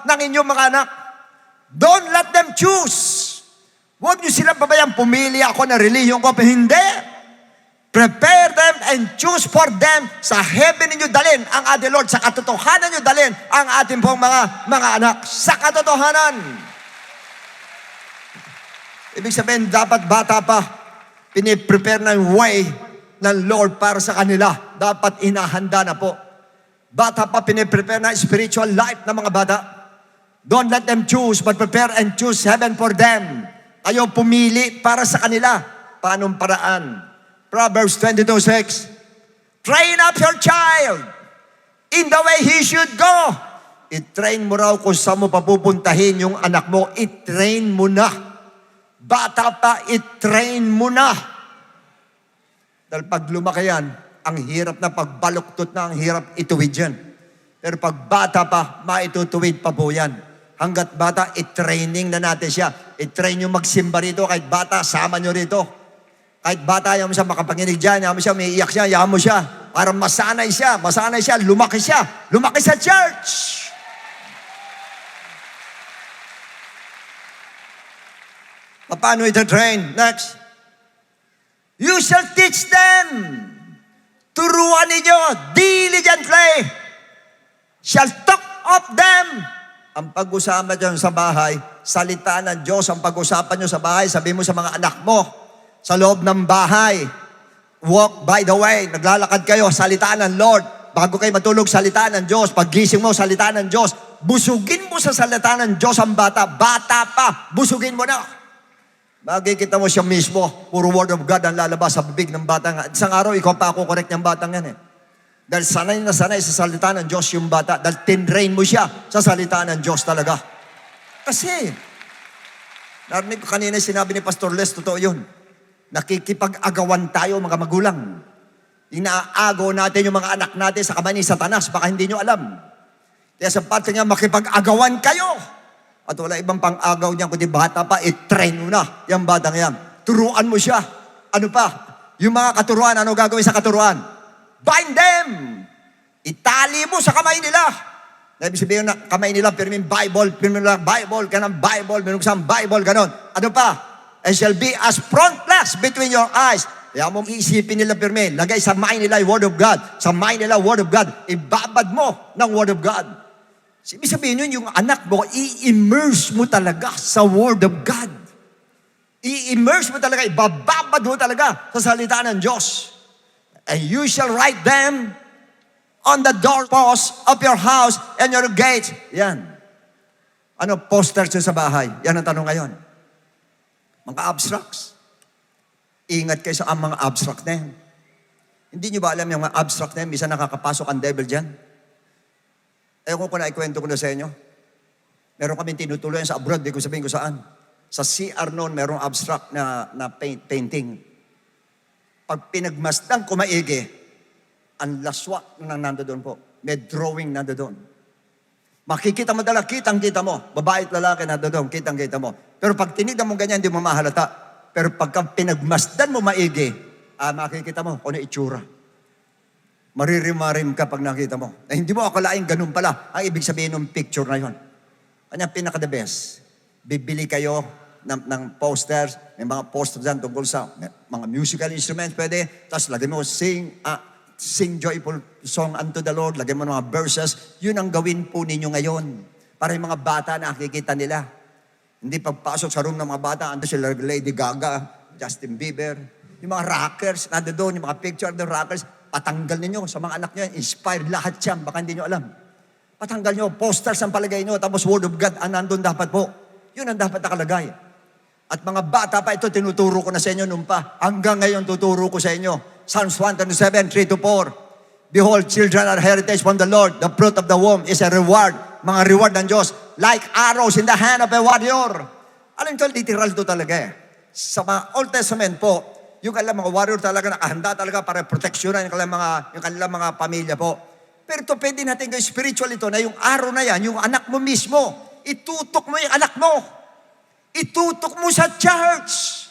ng inyong mga anak. Don't let them choose. Huwag nyo silang babayang pumili ako na reliyon ko. Hindi. Prepare them and choose for them. Sa heaven ninyo dalhin ang ating Lord. Sa katotohanan nyo dalhin ang ating pong mga anak. Sa katotohanan. Ibig sabihin, dapat bata pa, piniprepare na yung way ng Lord para sa kanila. Dapat inahanda na po. Bata pa, piniprepare na spiritual life ng mga bata. Don't let them choose, but prepare and choose heaven for them. Ayaw pumili para sa kanila. Paanong paraan? Proverbs 22:6. Train up your child in the way he should go. I-train mo raw kung saan mo papupuntahin yung anak mo. I-train mo na. Bata pa, i-train mo na. Dahil pag lumaki yan, ang hirap na pagbaluktot na, ang hirap ituwid yan. Pero pag bata pa, maitutuwid pa po yan. Hanggat bata, i-training na natin siya. I-train yung magsimba rito. Kahit bata, sama nyo rito. Kahit bata, ayaw mo siya makapanginig dyan, ayaw mo siya, may iyak siya, ayaw mo siya. Para masanay siya, lumaki sa church. Paano ito-train? Next. You shall teach them. Turuan ninyo diligently. Shall talk of them. Ang pag-usama dyan sa bahay, salita ng Diyos ang pag-usapan nyo sa bahay. Sabi mo sa mga anak mo, sa loob ng bahay, walk by the way. Naglalakad kayo, salita ng Lord. Bago kayo matulog, salita ng Diyos. Pag gising mo, salita ng Diyos. Busugin mo sa salita ng Diyos ang bata. Bata pa, busugin mo na. Makikita mo siya mismo, puro word of God ang lalabas sa bibig ng batang. Isang araw, ikaw pa ako correct ng batang yan eh. Dahil sanay na sanay sa salita ng Diyos yung bata. Dahil tinrain mo siya sa salita ng Diyos talaga. Kasi, narinig ko kanina sinabi ni Pastor Les, totoo yun. Nakikipag-agawan tayo mga magulang. Inaagaw natin yung mga anak natin sa kamay ni Satanas. Baka hindi nyo alam. Kaya sa parte niya, makipag-agawan kayo. At wala ibang pang-agaw niya, kundi bata pa, i-train mo na yung batang yan. Turuan mo siya. Ano pa? Yung mga katuruan, ano gagawin sa katuruan? Bind them! Itali mo sa kamay nila. Ibig sabihin na kamay nila, pirmin Bible, ganun Bible, minuksan Bible, ganun. Ano pa? And shall be as frontlets between your eyes. Kaya mo iisipin nila pirmin, lagay sa mind nila yung Word of God. Sa mind nila, Word of God. Ibabad mo ng Word of God. Ibig sabihin yun, yung anak mo, i-immerse mo talaga sa Word of God. I-immerse mo talaga, ibababad mo talaga sa salita ng Diyos. And you shall write them on the doorposts of your house and your gates. Yan. Ano, posters sa bahay? Yan ang tanong ngayon. Mga abstracts. Ingat kayo sa mga abstract na yan. Hindi nyo ba alam yung mga abstract na yan? Bisa nakakapasok ang devil dyan. Ewan ko na ikwento ko na sa inyo. Meron kami tinutuloyan sa abroad, di ko sabihin ko saan. Sa CR noon, merong abstract na painting. Pag pinagmasdan ko maigi, ang laswa na nando doon po. May drawing nando doon. Makikita mo dala, kitang-kita mo. Babae at lalaki nando doon, kitang-kita mo. Pero pag tinignan mo ganyan, hindi mo mahalata. Pero pagka pinagmasdan mo maigi, makikita mo kung ano itsura. Maririmarim ka pag nakita mo. Na hindi mo akalain ganun pala ang ibig sabihin ng picture na yun. Kanya pinaka-the best. Bibili kayo ng posters, may mga posters dyan tungkol sa mga musical instruments pwede. Tapos lagay mo, sing joyful song unto the Lord. Lagay mo ng mga verses. Yun ang gawin po ninyo ngayon. Para yung mga bata nakikita nila. Hindi pagpasok sa room ng mga bata, ando sila Lady Gaga, Justin Bieber. Yung mga rockers, nando doon, yung mga picture of the rockers, patanggal ninyo sa mga anak nyo. Inspired lahat yan. Baka hindi nyo alam. Patanggal nyo. Posters ang palagay nyo. Tapos Word of God ang nandun dapat po. Yun ang dapat nakalagay. At mga bata pa ito, tinuturo ko na sa inyo nung pa. Hanggang ngayon, tuturo ko sa inyo. Psalms 127, 3-4. Behold, children are heritage from the Lord. The fruit of the womb is a reward. Mga reward ng Diyos. Like arrows in the hand of a warrior. Alam nyo, literal to talaga eh. Sa mga Old Testament po, yung kanilang mga warrior talaga nakahanda talaga para proteksyonan yung kanilang mga pamilya po. Pero ito pwede natin gawin spiritual ito na yung araw na yan, yung anak mo mismo, itutok mo yung anak mo. Itutok mo sa church.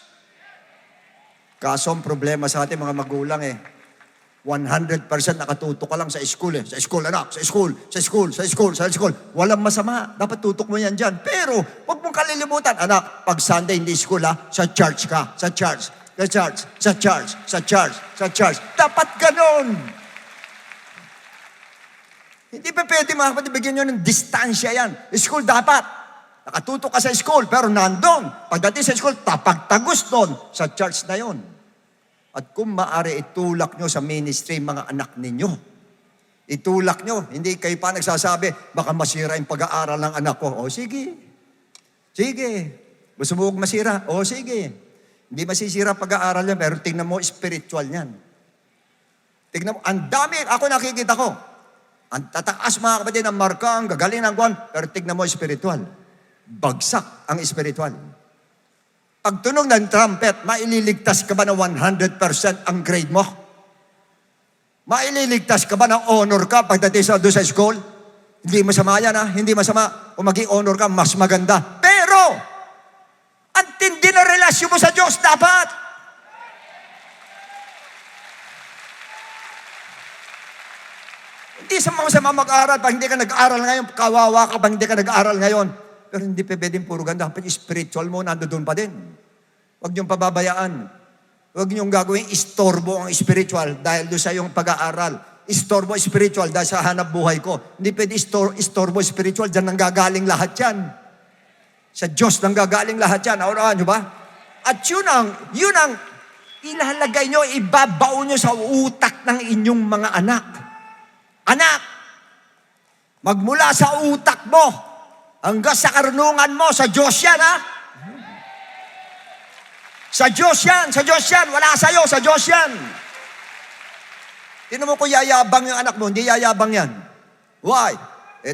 Kaso ang problema sa ating mga magulang 100% nakatutok ka lang sa school Sa school, anak. Sa school. Walang masama. Dapat tutok mo yan dyan. Pero, huwag mong kalilimutan. Anak, pag Sunday hindi school sa church ka. Sa church. Dapat ganon. Hindi pa pwede mga kapatid, bigyan nyo ng distansya yan. School dapat. Nakatutok ka sa school, pero nandun. Pagdating sa school, tapagtagos doon sa church na yon. At kung maaari, itulak nyo sa ministry mga anak ninyo. Itulak nyo. Hindi kayo pa nagsasabi, baka masira yung pag-aaral ng anak ko. O sige. Sige. Gusto mo huwag masira? O sige. Hindi masisira pag-aaral yan, pero tingnan mo, spiritual yan. Tingnan mo, ang dami, ako nakikita ko. Ang tataas mga kapatid ng marka, ang gagaling ng kwan, pero tingnan mo, spiritual. Bagsak ang spiritual. Pag tunog ng trumpet, maililigtas ka ba ng 100% ang grade mo? Maililigtas ka ba ng honor ka pagdating sa doon sa school? Hindi masama yan ha, hindi masama. Kung maging honor ka, mas maganda. Pero, ang tindi na relasyon mo sa Diyos dapat. Hindi sa mga mag-aaral, pag hindi ka nag-aaral ngayon, kawawa ka pag hindi ka nag-aaral ngayon. Pero hindi pa pwedeng puro ganda. Dapat spiritual mo, nandoon pa din. Huwag niyong pababayaan. Huwag niyong gagawin istorbo ang spiritual dahil doon sa iyong pag-aaral. Istorbo spiritual dahil sa hanap buhay ko. Hindi pwede istorbo spiritual. Diyan nanggagaling lahat yan. Sa Diyos nanggagaling lahat yan. Naunawaan niyo ba? At yun ang ilalagay niyo, ibabaon niyo sa utak ng inyong mga anak. Anak, magmula sa utak mo, hanggang sa karunungan mo, sa Diyos yan, ha? Sa Diyos yan, wala sa'yo, sa Diyos yan. Tinan mo kung yayabang yung anak mo, hindi yayabang yan. Why?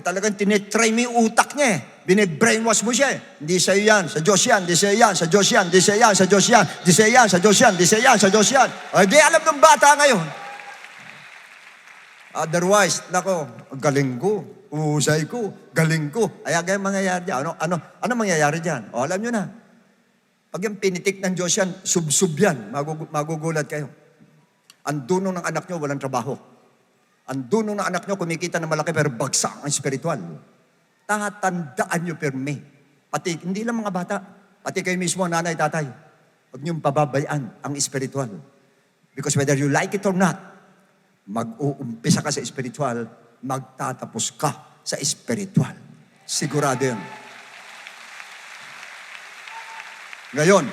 Talagang tinitry mo yung utak niya, bine-brainwash mo siya. Hindi sa'yo yan, sa Diyos yan, hindi sa'yo yan, sa Diyos yan, hindi sa'yo yan, sa Diyos yan, hindi sa'yo yan, sa Diyos yan, hindi sa'yo yan, sa Diyos yan. Ay, di alam ng bata ngayon. Otherwise, nako, galing ko, uhusay ko, galing ko. Kaya ganyan mangyayari dyan. Ano mangyayari dyan? O, alam nyo na. Pag yung pinitik ng Diyos yan, sub-sub yan. Magugulat kayo. Ang duno ng anak nyo, walang trabaho. Ang duno ng anak nyo, kumikita ng malaki, pero bagsak ang spiritual. Tatandaan nyo pirmi. Pati, hindi lang mga bata. Pati kayo mismo, nanay, tatay. Huwag niyong pababayaan ang spiritual. Because whether you like it or not, mag-uumpisa ka sa spiritual, magtatapos ka sa spiritual. Sigurado yun. Ngayon,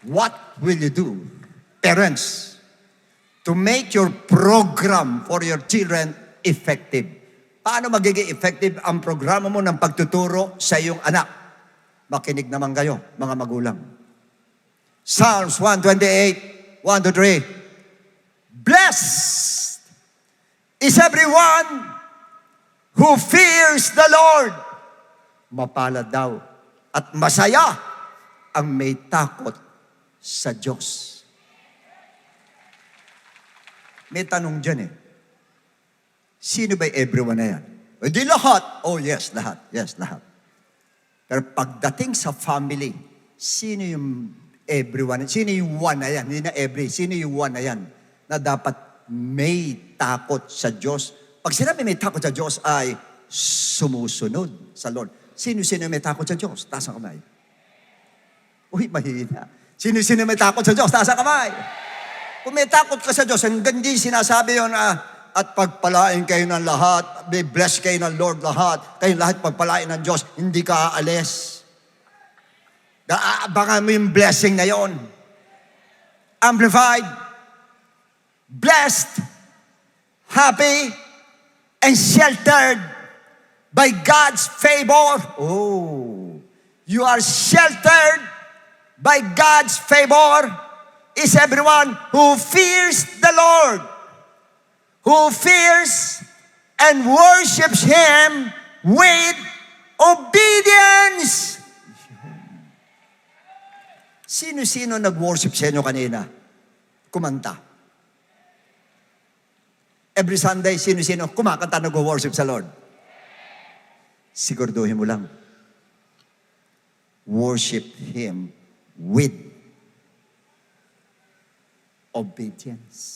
what will you do, parents, to make your program for your children effective? Paano magiging effective ang programa mo ng pagtuturo sa iyong anak? Makinig naman kayo, mga magulang. Psalms 128, 1-3. Blessed is everyone who fears the Lord. Mapalad daw at masaya ang may takot sa Diyos. May tanong dyan eh. Sino ba everyone na yan? Di lahat. Oh yes, lahat. Yes, lahat. Pero pagdating sa family, sino yung everyone? Sino yung one na yan? Hindi na every. Sino yung one na yan? Na dapat may takot sa Diyos. Pag sinabi may takot sa Diyos ay sumusunod sa Lord. Sino-sino may takot sa Diyos? Taas ang kamay. Uy, mahina. Sino-sino may takot sa Diyos? Taas ang kamay. Kung may takot ka sa Diyos, hindi sinasabi yun, at pagpalain kayo ng lahat, be blessed kayo ng Lord lahat, kayo lahat pagpalain ng Diyos, hindi ka aalis. Aabangan mo yung blessing na yon. Amplified. Blessed, happy, and sheltered by God's favor. Oh, you are sheltered by God's favor is everyone who fears the Lord, who fears and worships Him with obedience. Sino-sino nag-worship sa inyo kanina? Kumanta. Every Sunday, sino-sino kumakanta nag-worship sa Lord? Siguraduhin mo lang. Worship Him with obedience.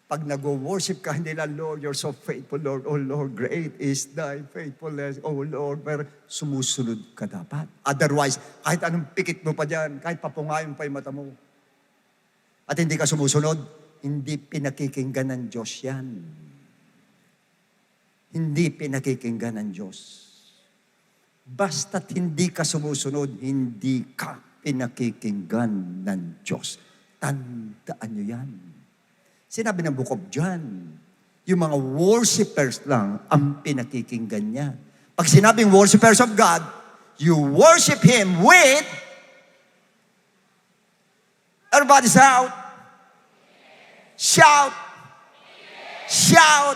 Pag nag-worship ka, hindi lang, Lord, you're so faithful, Lord. Oh, Lord, great is thy faithfulness. Oh, Lord, pero sumusunod ka dapat. Otherwise, kahit anong pikit mo pa dyan, kahit papungayon pa yung mata mo, at hindi ka sumusunod, hindi pinakikinggan ng Diyos yan. hindi pinakikinggan ng Diyos. Basta't hindi ka sumusunod, hindi ka pinakikinggan ng Diyos. Tandaan nyo yan. Sinabi ng Book of John, yung mga worshipers lang ang pinakikinggan niya. Pag sinabing worshipers of God, you worship Him with, everybody shout, shout, shout.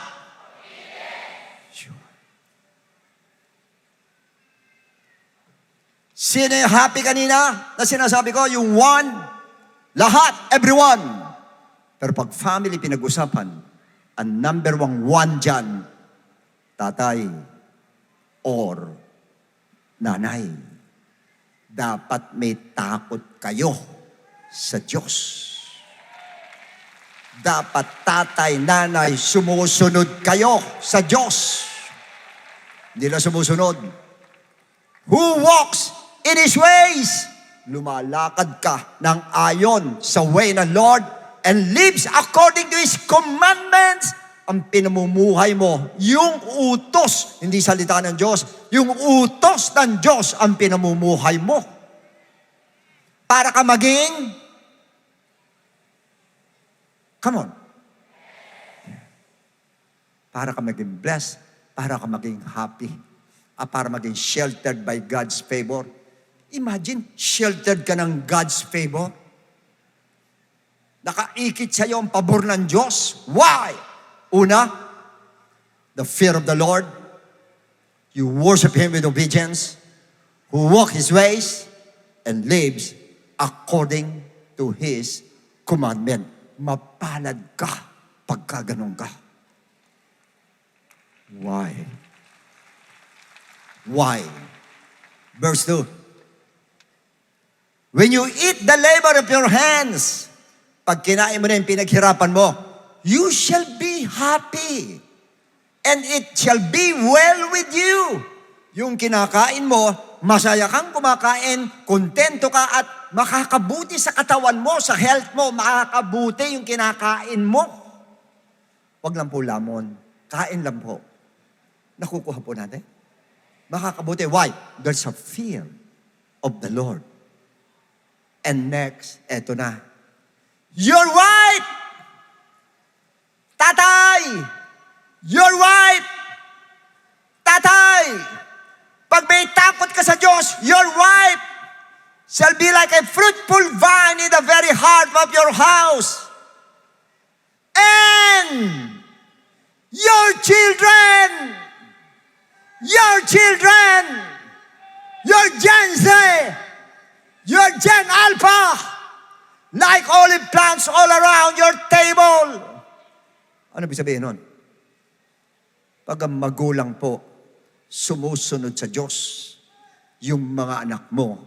Sino yung happy kanina na sinasabi ko? Yung one, lahat, everyone. Pero pag family pinag-usapan, ang number one dyan, tatay or nanay. Dapat may takot kayo sa Diyos. Dapat tatay, nanay, sumusunod kayo sa Diyos. Hindi na sumusunod. Who walks in His ways? Lumalakad ka ng ayon sa way ng Lord and lives according to His commandments. Ang pinamumuhay mo, yung utos, hindi salita ng Diyos, yung utos ng Diyos ang pinamumuhay mo. Para ka maging, come on, para ka maging blessed, para ka maging happy, para maging sheltered by God's favor. Imagine, sheltered ka ng God's favor. Nakaikit sa'yo ang pabor ng Diyos. Why? Una, the fear of the Lord. You worship Him with obedience. Who walk His ways and lives according to His commandment. Mapalad ka pagka ganun ka. Why? Why? Verse 2. When you eat the labor of your hands, pag kinain mo na yung pinaghirapan mo, you shall be happy, and it shall be well with you. Yung kinakain mo, masaya kang kumakain, kontento ka at makakabuti sa katawan mo, sa health mo, makakabuti yung kinakain mo. Huwag lang po lamon, kain lang po. Nakukuha po natin. Makakabuti. Why? There's a fear of the Lord. And next, eto na. Your wife! Tatay! Your wife! Tatay! Pag may takot ka sa Diyos, your wife shall be like a fruitful vine in the very heart of your house. And your children, your Gen Z, your Gen Alpha, like olive plants all around your table. Ano ibig sabihin nun? Pag ang magulang po sumusunod sa Diyos, yung mga anak mo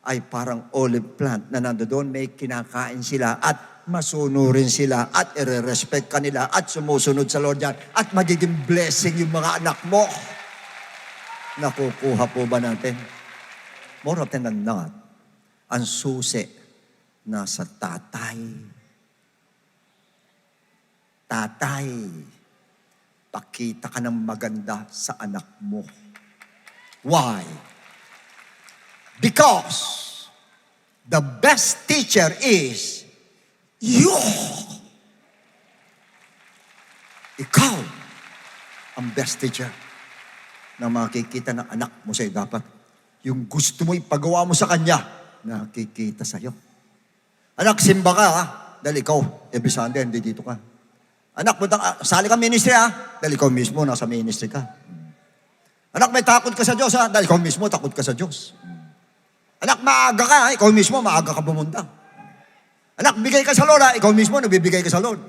ay parang olive plant na nandoon, may kinakain sila at masunurin sila at i-respect kanila at sumusunod sa Lord yan at magiging blessing yung mga anak mo. Nakukuha po ba natin? More often than not, ang susi nasa tatay. Tatay, pakita ka ng maganda sa anak mo. Why? Because the best teacher is you. Ikaw ang best teacher na makikita ng anak mo sa'yo. Dapat yung gusto mo ipagawa mo sa kanya, nakikita sa'yo. Anak, simba ka ha? Dahil ikaw, every Sunday, hindi dito ka. Anak, sali ka ministry ha? Dahil ikaw mismo, nasa ministry ka. Anak, may takot ka sa Diyos ha? Dahil ikaw mismo, takot ka sa Diyos. Anak, maaga ka ha? Ikaw mismo, maaga ka bumunta. Anak, bigay ka sa Lord ha? Ikaw mismo, nagbibigay ka sa Lord.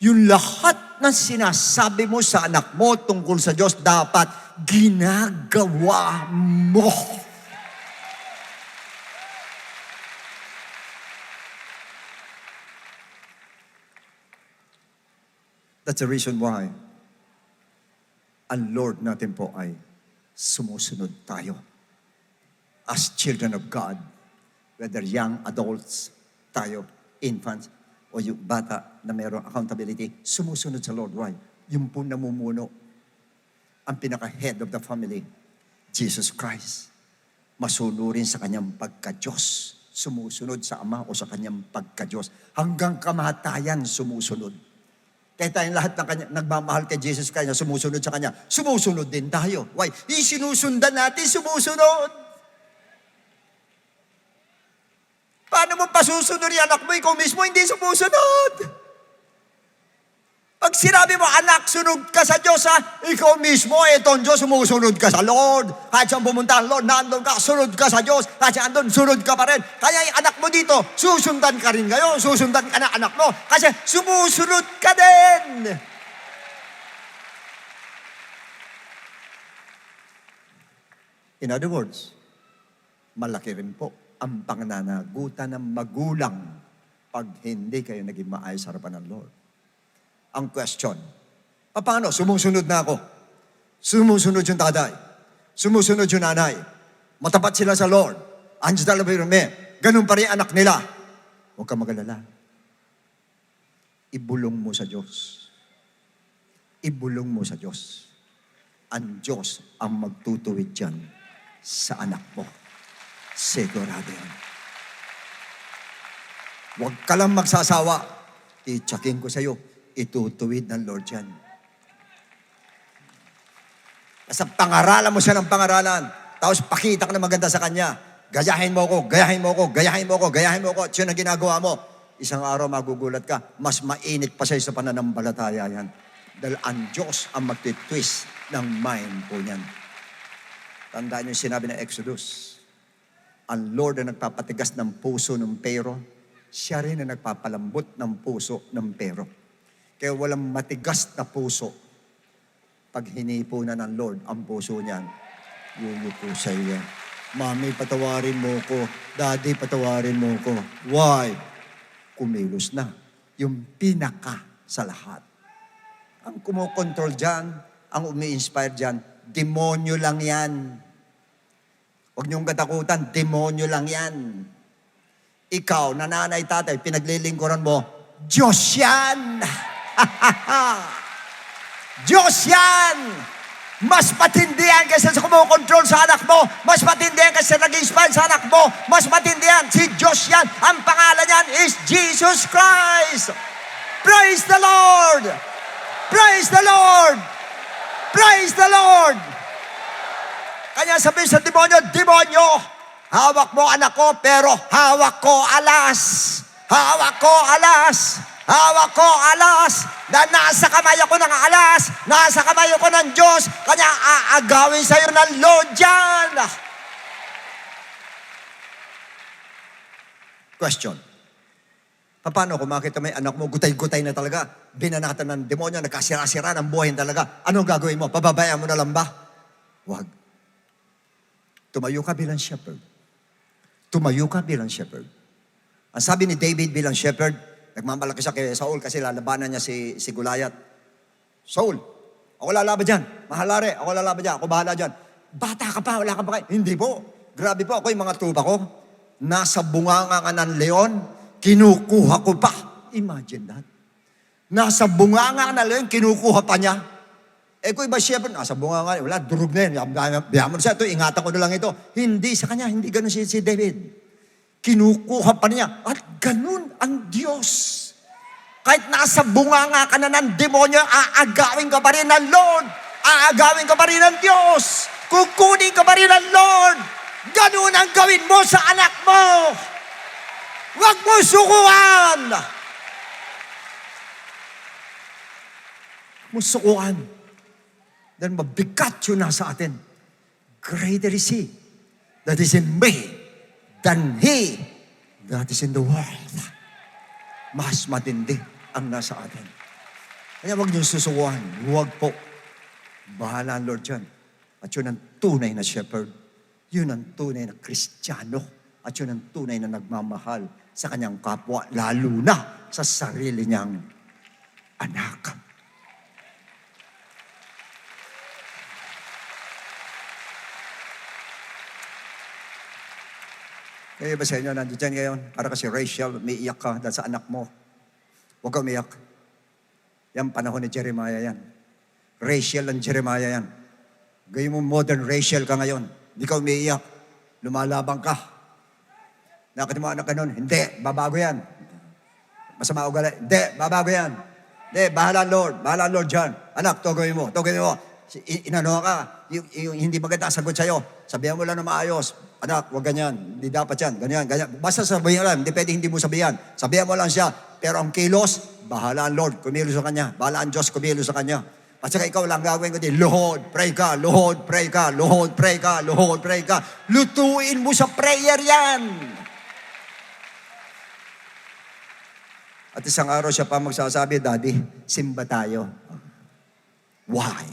Yung lahat ng sinasabi mo sa anak mo tungkol sa Diyos, dapat ginagawa mo. That's the reason why ang Lord natin po ay sumusunod tayo. As children of God, whether young adults tayo, infants, o yung bata na mayroong accountability, sumusunod sa Lord. Why? Yung po namumuno, ang pinaka-head of the family, Jesus Christ, masunurin sa kanyang pagka-Diyos, sumusunod sa Ama o sa kanyang pagka-Diyos. Hanggang kamatayan sumusunod. Kaya tayong lahat ng kanya, nagmamahal kay Jesus Christ na sumusunod sa Kanya, sumusunod din tayo. Why? Isinusundan natin, sumusunod. Paano mo pasusunod yung anak mo? Ikaw mismo hindi sumusunod. Pag sinabi mo, anak, sunod ka sa Diyos, ha? Ikaw mismo, etong Diyos, sumusunod ka sa Lord. Kahit saan pumunta ang Lord, nandun ka, sunod ka sa Diyos. Kahit saan andun, sunod ka pa rin. Kaya yung anak mo dito, susundan ka rin ngayon. Susundan ka na anak mo. Kasi sumusunod ka din. In other words, malaki rin po ang panananagutan ng magulang pag hindi kayo naging maayos sa harapan ng Lord. Ang question, paano? Sumusunod na ako. Sumusunod yung tatay. Sumusunod yung nanay. Matapat sila sa Lord. Andiyan talaga yung ganun pa rin anak nila. Huwag kang magalala. Ibulong mo sa Diyos. Ibulong mo sa Diyos. Ang Diyos ang magtutuwid dyan sa anak mo. Sigurado yan. Huwag ka lang magsasawa. I-checkin ko sa'yo. Itutuwid ng Lord yan. Nasa pangaralan mo siya ng pangaralan. Tapos pakita ka na maganda sa Kanya. Gayahin mo ako, gayahin mo ako, gayahin mo ako, gayahin mo ako. At yun ang ginagawa mo. Isang araw magugulat ka, mas mainit pa siya sa pananampalataya yan. Dahil ang Diyos ang magtitwist ng mind po niyan. Tandaan niyo yung sinabi ng Exodus. Ang Lord ang nagpapatigas ng puso ng pero. Siya rin ang nagpapalambot ng puso ng pero. Kaya walang matigas na puso. Pag hinipo na ng Lord ang puso niyan, yuyuko sa iyo. Mami, patawarin mo ko. Daddy, patawarin mo ko. Why? Kumilos na. Yung pinaka sa lahat. Ang kumokontrol dyan, ang umi-inspire dyan, demonyo lang yan. Huwag niyong katakutan, demonyo lang yan. Ikaw, nanay, tatay, pinaglilingkuran mo, Diyos yan! Diyos yan! Mas matindi yan kaysa sa kumukontrol sa anak mo. Mas matindi yan kaysa nag-inspire sa anak mo. Mas matindi yan. Si Diyos yan. Ang pangalan yan is Jesus Christ. Praise the Lord! Praise the Lord! Praise the Lord! Kanya sabihin sa demonyo, demonyo, hawak mo anak ko, pero hawak ko alas. Hawak ko alas. Hawak ko alas. Na nasa kamay ako ng alas. Nasa kamay ako ng Diyos. Kanya aagawin sa'yo ng Lord dyan. Question. Paano kung makita may anak mo, gutay-gutay na talaga, binanatan ng demonyo, nagkasira-sira ng buhay talaga, anong gagawin mo? Pababayaan mo na lang ba? Huwag. Tumayo ka bilang shepherd. Tumayo ka bilang shepherd. Ang sabi ni David bilang shepherd, nagmamalaki siya kay Saul kasi lalabanan niya si Goliath. Saul, ako lalaban dyan. Mahalare, ako lalaban dyan. Ako bahala dyan. Bata ka pa, wala ka pa kayo. Hindi po. Grabe po, ako yung mga tupa ko. Nasa bunganga nga ng leon, kinukuha ko pa. Imagine that. Nasa bunganga ng leon, kinukuha pa niya. Eh kung iba shepherd, nasa bunganga, wala, durog na yan. Biyaman mo siya, ito, ingatan ko na lang ito. Hindi sa kanya, hindi ganun si David. Kinukuha pa niya. At ganun ang Diyos. Kahit nasa bunganga ka na ng demonyo, aagawin ka pa rin ng Lord. Aagawin ka pa rin ng Diyos. Kukunin ka pa rin ng Lord. Ganun ang gawin mo sa anak mo. Huwag mo sukuan. Huwag mo sukuan. Dahil mabigat yun nasa atin. Greater is He that is in me than he that is in the world. Mas matindi ang nasa atin. Kaya huwag niyong susukuhan. Huwag po. Bahala ang Lord dyan. At yun ang tunay na shepherd. Yun ang tunay na Kristiyano. At yun ang tunay na nagmamahal sa kanyang kapwa, lalo na sa sarili niyang anak. Kaya ba sa inyo, nandito dyan ngayon, para kasi Rachel, may iyak ka dahil sa anak mo. Huwag ka umiyak. Yan panahon ni Jeremiah yan. Rachel and Jeremiah yan. Gawin mo modern Rachel ka ngayon. Hindi ka umiiyak. Lumalabang ka. Nakita mo anak ka nun, hindi, babago yan. Masama ugali, hindi, babago yan. Hindi, bahala ang Lord dyan. Anak, tugawin mo. Inano ka, yung hindi maganda sagot sa'yo. Sabihan mo lang na maayos. Anak, huwag ganyan. Hindi dapat yan. Ganyan. Basta sabihin lang. Hindi pwede hindi mo sabihan. Sabihan mo lang siya. Pero ang kilos, bahala ang Lord. Kumilos sa Kanya. Bahala ang Diyos. Kumilos sa Kanya. At saka ikaw lang gagawin ko din. Lord, pray ka. Lord, pray ka. Lord, pray ka. Lord, pray ka. Lutuin mo sa prayer yan. At isang araw siya pa magsasabi, Daddy, simba tayo. Why?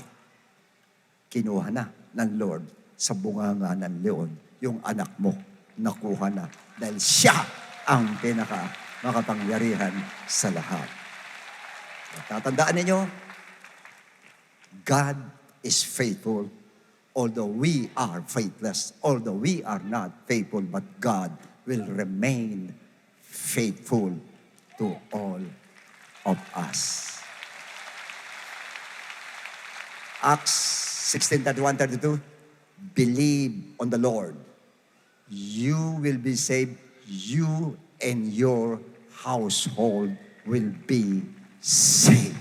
Kinuha na ng Lord sa bunganga ng leon yung anak mo. Nakuha na dahil siya ang pinaka makapangyarihan sa lahat. At tatandaan ninyo, God is faithful although we are faithless, although we are not faithful, but God will remain faithful to all of us. Acts 16:31-32, believe on the Lord. You will be saved. You and your household will be saved.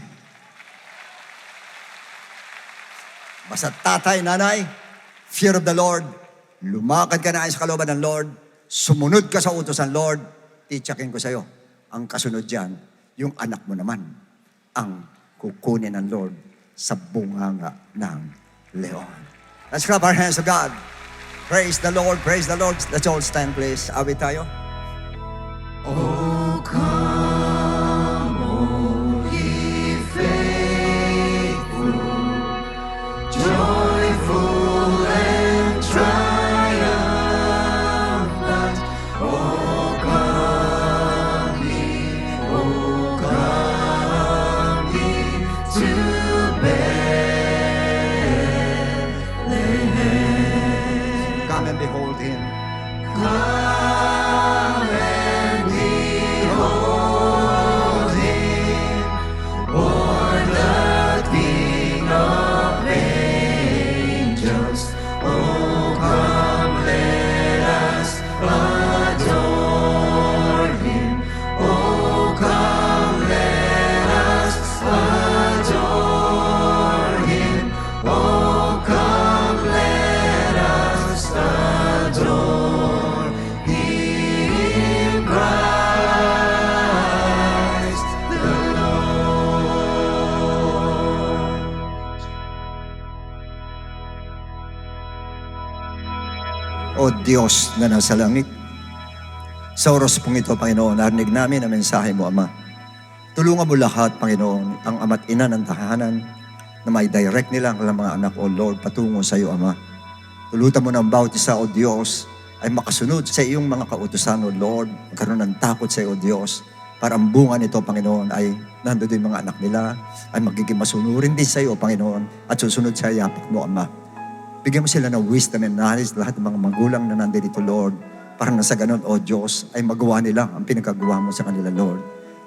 Basta tatay, nanay, fear of the Lord, lumakad ka na sa kalooban ng Lord, sumunod ka sa utos ng Lord, titsakin ko sa'yo, ang kasunod dyan, yung anak mo naman, ang kukunin ng Lord sa bunganga ng leon. Let's clap our hands to God. Praise the Lord, praise the Lord. Let's all stand, please. Awit tayo. Oh, come, oh, ye faithful, joyful and triumphant. Oh, come ye to Bethlehem. Come and behold Him. Come and behold Him, born the King of angels. Oh, come, let us adore Him. Oh, come, let us adore Him. Oh, come, let us adore Him, Christ the Lord. O Diyos na nasa langit, sa oras pong ito, Panginoon, narinig namin ang mensahe mo, Ama. Tulungan mo lahat, Panginoon, ang ama't ina ng tahanan na may direct nila ang kanilang mga anak, O Lord, patungo sa iyo, Ama. Tulutan mo ng bawat isa, O Diyos, ay makasunod sa iyong mga kautusan, O Lord. Magkaroon ng takot sa iyo, O Diyos, para ang bunga nito, Panginoon, ay nandun yung mga anak nila, ay magiging masunurin din sa iyo, Panginoon, at susunod sa yapak mo, Ama. Bigyan mo sila ng wisdom and knowledge, lahat ng mga magulang na nandito, Lord, para na sa ganun, O Diyos, ay magawa nila ang pinagagawa mo sa kanila, Lord.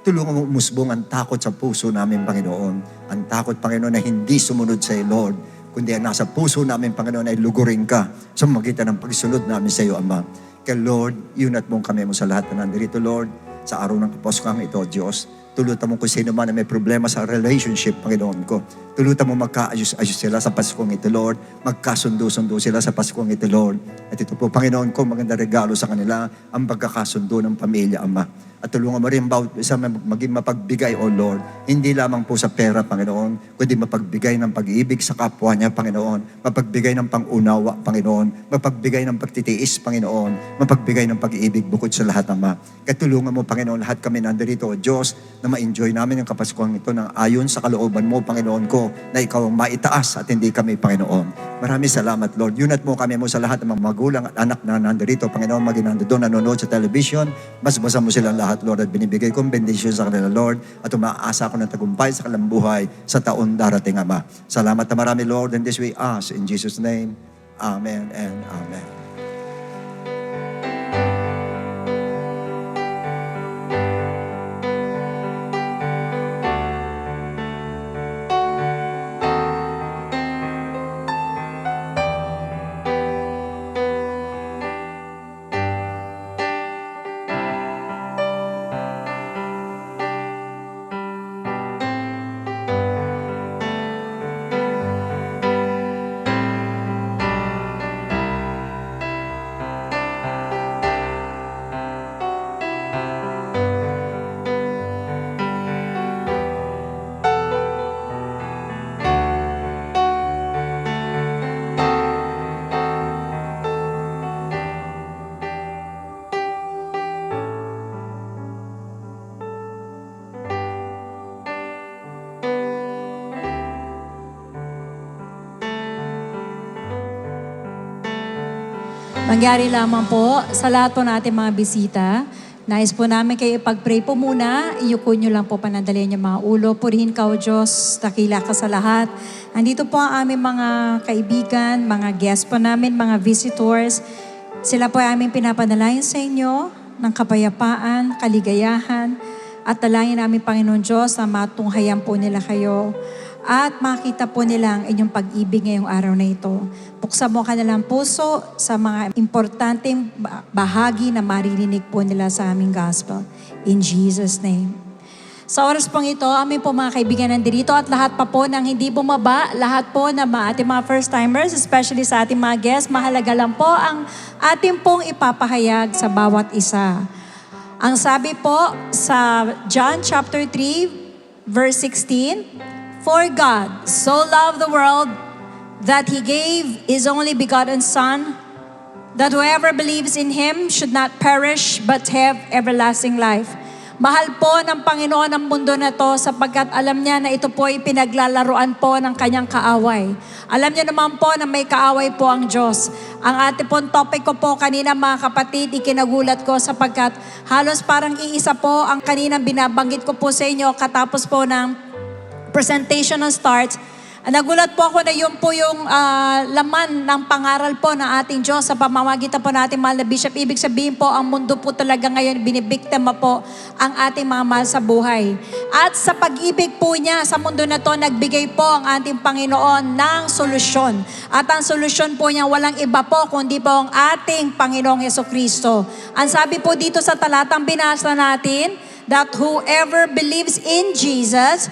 Tulungan mo umusbong ang takot sa puso namin, Panginoon. Ang takot, Panginoon, na hindi sumunod sa iyo, Lord, kundi ang nasa puso namin, Panginoon, ay lugurin ka sa magitan ng pagsunod namin sa iyo, Ama. Kaya, Lord, yunat mong kami mo sa lahat na nandito, Lord, sa araw ng Kapaskang ito, Diyos. Tulutan mo kung sino man na may problema sa relationship, Panginoon ko. Tulutan mo magkaayos-ayos sila sa Paskong ito, Lord. Magkasundo-sundo sila sa Paskong ito, Lord. At ito po, Panginoon ko, maganda regalo sa kanila ang pagkakasundo ng pamilya, Ama. At tulungan mo rin bawat isa maging mapagbigay, O Lord. Hindi lamang po sa pera, Panginoon, kundi mapagbigay ng pag-ibig sa kapwa niya, Panginoon. Mapagbigay ng pangunawa, Panginoon. Mapagbigay ng pagtitiis, Panginoon. Mapagbigay ng pag-ibig bukod sa lahat, Ama. Kaya tulungan mo, Panginoon, lahat kami nandito, O Diyos, na ma-enjoy namin yung Kapaskuhan ito ng ayon sa kalooban mo, Panginoon ko, na ikaw ang maitaas at hindi kami, Panginoon. Maraming salamat, Lord. Yunat mo kami mo sa lahat ng mga magulang at anak na nandito, Panginoon, maging nandito, nanonood sa television. Basa mo silang lahat, Lord, at binibigay kong bendisyon sa kanila, Lord, at umaasa ko ng tagumpay sa kanilang buhay sa taon darating, Ama. Salamat na marami, Lord, and this we ask in Jesus' name. Amen and amen. Mangyari lamang po sa lahat po natin mga bisita. Nais po namin kayo ipag-pray po muna. Iyuko nyo lang po panandalian yung mga ulo. Purihin ka o Diyos, dakila ka sa lahat. Andito po ang aming mga kaibigan, mga guests po namin, mga visitors. Sila po ay aming pinapadalayan sa inyo ng kapayapaan, kaligayahan, at dalangin namin Panginoon Diyos na matunghayan po nila kayo at makita po nila ang inyong pag-ibig ngayong araw na ito. Buksan mo kanilang puso sa mga importanteng bahagi na maririnig po nila sa aming gospel. In Jesus' name. Sa oras pong ito, amin po mga kaibigan nandito at lahat pa po ng hindi bumaba, lahat po na ating mga first-timers, especially sa ating mga guests, mahalaga lang po ang ating pong ipapahayag sa bawat isa. Ang sabi po sa John chapter 3, verse 16, For God so loved the world that He gave His only begotten Son, that whoever believes in Him should not perish but have everlasting life. Mahal po ng Panginoon ang mundo na to sapagkat alam niya na ito po ay pinaglalaruan po ng kanyang kaaway. Alam niyo naman po na may kaaway po ang Diyos. Ang ating pong topic ko po kanina mga kapatid, ikinagulat ko sapagkat halos parang iisa po ang kaninang binabanggit ko po sa inyo katapos po ng presentation ng start. Nagulat po ako na yun po yung laman ng pangaral po ng ating Diyos sa pamamagitan po natin mahal na Bishop. Ibig sabihin po, ang mundo po talaga ngayon, binibiktima po ang ating mga mahal sa buhay. At sa pag-ibig po niya sa mundo na to, nagbigay po ang ating Panginoon ng solusyon. At ang solusyon po niya, walang iba po, kundi po ang ating Panginoong Hesukristo. Ang sabi po dito sa talatang binasa natin, that whoever believes in Jesus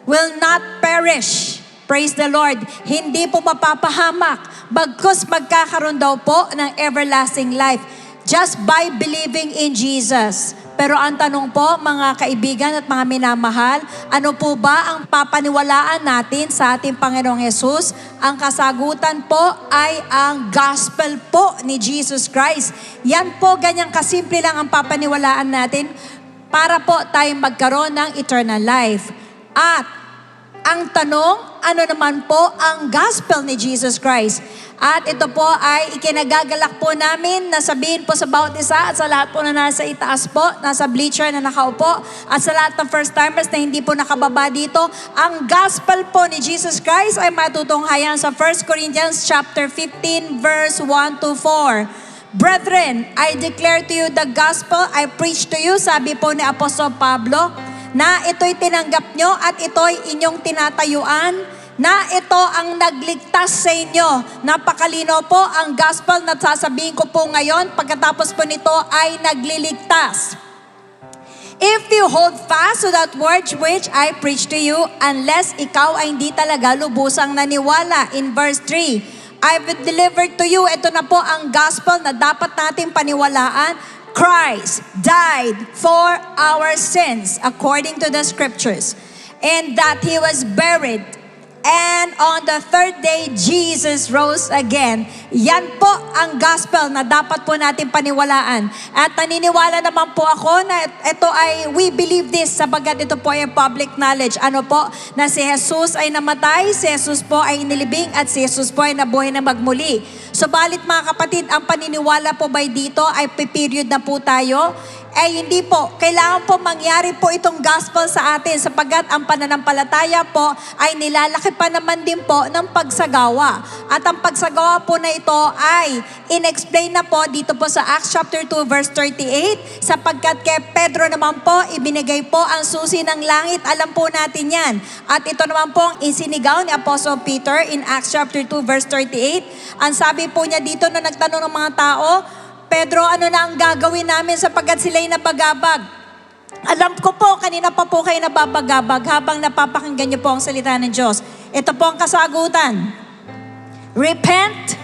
will not perish. Praise the Lord. Hindi po mapapahamak. Bagkus magkakaroon daw po ng everlasting life just by believing in Jesus. Pero ang tanong po, mga kaibigan at mga minamahal, ano po ba ang papaniwalaan natin sa ating Panginoong Hesus? Ang kasagutan po ay ang gospel po ni Jesus Christ. Yan po, ganyang kasimple lang ang papaniwalaan natin para po tayong magkaroon ng eternal life. At ang tanong, ano naman po ang gospel ni Jesus Christ? At ito po ay ikinagagalak po namin na sabihin po sa bawat isa at sa lahat po na nasa itaas po, nasa bleacher na nakaupo, at sa lahat ng first-timers na hindi po nakababa dito, ang gospel po ni Jesus Christ ay matutunghayan sa 1 Corinthians chapter 15 verse 1 to 4. Brethren, I declare to you the gospel I preach to you, sabi po ni Apostol Pablo, na ito'y tinanggap nyo at ito'y inyong tinatayuan, na ito ang nagligtas sa inyo. Napakalino po ang gospel na sasabihin ko po ngayon, pagkatapos po nito ay nagliligtas. If you hold fast to that word which I preach to you, unless ikaw ay hindi talaga lubusang naniwala. In verse 3, I've delivered to you, ito na po ang gospel na dapat natin paniwalaan. Christ died for our sins according to the scriptures, and that He was buried, and on the third day Jesus rose again. Yan po ang gospel na dapat po natin paniwalaan. At naniniwala naman po ako na ito ay, we believe this sabagat ito po ay public knowledge. Ano po? Na si Jesus ay namatay, si Jesus po ay inilibing, at si Jesus po ay nabuhay na magmuli. Subalit mga kapatid, ang paniniwala po ba dito ay period na po tayo? Eh hindi po. Kailangan po mangyari po itong gospel sa atin sapagkat ang pananampalataya po ay nilalaki pa naman din po ng pagsagawa. At ang pagsagawa po na ito ay in-explain na po dito po sa Acts chapter 2 verse 38 sapagkat kay Pedro naman po ibinigay po ang susi ng langit. Alam po natin yan. At ito naman po ang isinigaw ni Apostle Peter in Acts chapter 2 verse 38. Ang sabi po niya dito na nagtanong ng mga tao, Pedro, ano na ang gagawin namin sapagkat sila'y nabagabag? Alam ko po, kanina pa po kayo nababagabag habang napapakinggan niyo po ang salita ng Diyos. Ito po ang kasagutan. Repent,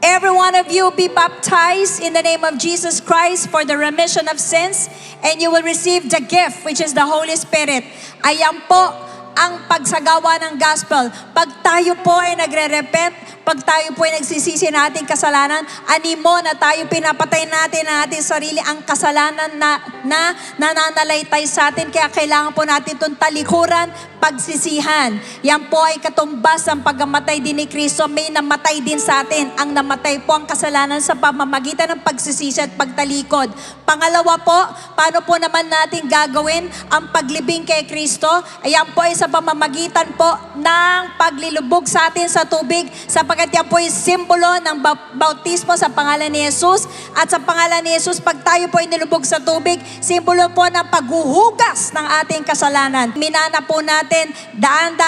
every one of you be baptized in the name of Jesus Christ for the remission of sins, and you will receive the gift, which is the Holy Spirit. Ayan po ang pagsagawa ng gospel. Pag tayo po ay nagre-repent, pag tayo po ay nagsisisi na ating kasalanan, animo na tayo pinapatay natin ang ating sarili, ang kasalanan na nananalaytay sa atin. Kaya kailangan po natin itong talikuran, pagsisihan. Yan po ay katumbas ng pagkamatay din ni Kristo. May namatay din sa atin. Ang namatay po ang kasalanan sa pamamagitan ng pagsisisi at pagtalikod. Pangalawa po, paano po naman natin gagawin ang paglibing kay Kristo? Ayan po ay sa pamamagitan po ng paglilubog sa atin sa tubig, sapagkat yan po ay simbolo ng bautismo sa pangalan ni Jesus. At sa pangalan ni Jesus, pag tayo po ay nilubog sa tubig, simbolo po ng paghuhugas ng ating kasalanan. Minana po natin daang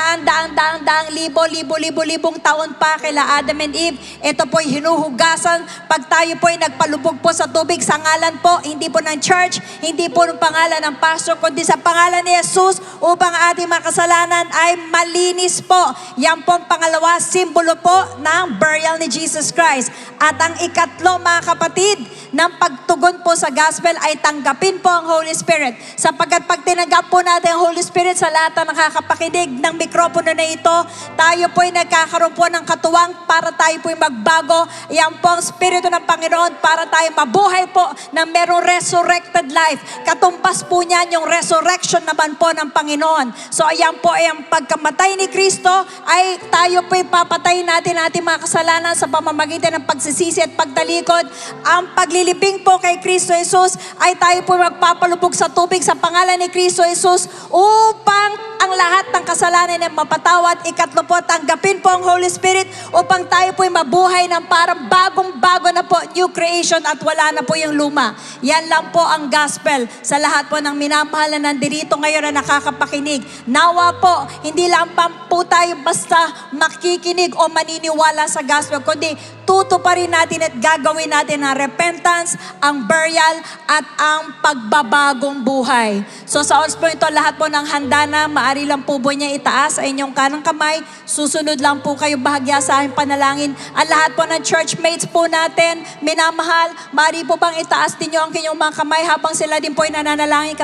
libong taon pa kila Adam and Eve. Ito po ay hinuhugasan pag tayo po ay nagpalubog po sa tubig sa ngalan po, hindi po ng church, hindi po ng pangalan ng pastor, kundi sa pangalan ni Jesus, upang ating mga kasalanan ay malinis po. Yan po ang pangalawa, simbolo po ng burial ni Jesus Christ. At ang ikatlo, mga kapatid, ng pagtugon po sa gospel ay tanggapin po ang Holy Spirit. Sapagkat pag tinanggap po natin ang Holy Spirit sa lahat ng nakakapakinig ng mikropono na ito, tayo po ay nagkakaroon po ng katuwang para tayo po ay magbago. Yan po ang Espiritu ng Panginoon para tayo mabuhay po na merong resurrected life. Katumbas po niyan yung resurrection naman po ng Panginoon. So ayan po ay ang pagkamatay ni Kristo ay tayo po ay papatayin natin ating mga kasalanan sa pamamagitan ng pagsisisi at pagtalikod. Ang paglilibing po kay Kristo Jesus ay tayo po magpapalubog sa tubig sa pangalan ni Kristo Jesus upang ang lahat ng kasalanan ay mapatawad. Ikatlo po, tanggapin po ang Holy Spirit upang tayo po ay mabuhay ng parang bagong-bago na po, new creation, at wala na po yung luma. Yan lang po ang gospel sa lahat po ng minamahal na nandirito ngayon na nakakapakinig. Nawa po, hindi lang po tayo basta makikinig o maniniwala sa gospel, kundi tutuparin natin at gagawin natin ang repentance, ang burial, at ang pagbabagong buhay. So sa oras po ito, lahat po ng handa na, maaari lang po niya itaas sa inyong kanang kamay. Susunod lang po kayo bahagya sa aking panalangin. Ang lahat po ng churchmates po natin, minamahal, maaari po bang itaas din nyo ang inyong mga kamay habang sila din po ay nananalangin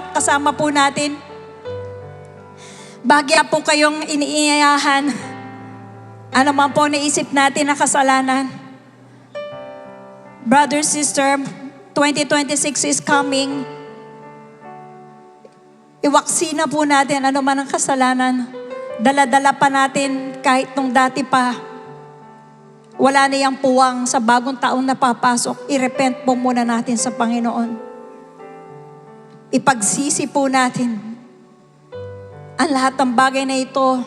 kasama po natin. Bahagya po kayong iniiyayahan. Ano man po naisip natin na kasalanan. Brother, sister, 2026 is coming. Iwaksi na po natin ano man ang kasalanan. Dala-dala pa natin kahit nung dati pa. Wala na yung puwang sa bagong taon na papasok. I-repent po muna natin sa Panginoon. Ipagsisi po natin ang lahat ng bagay na ito.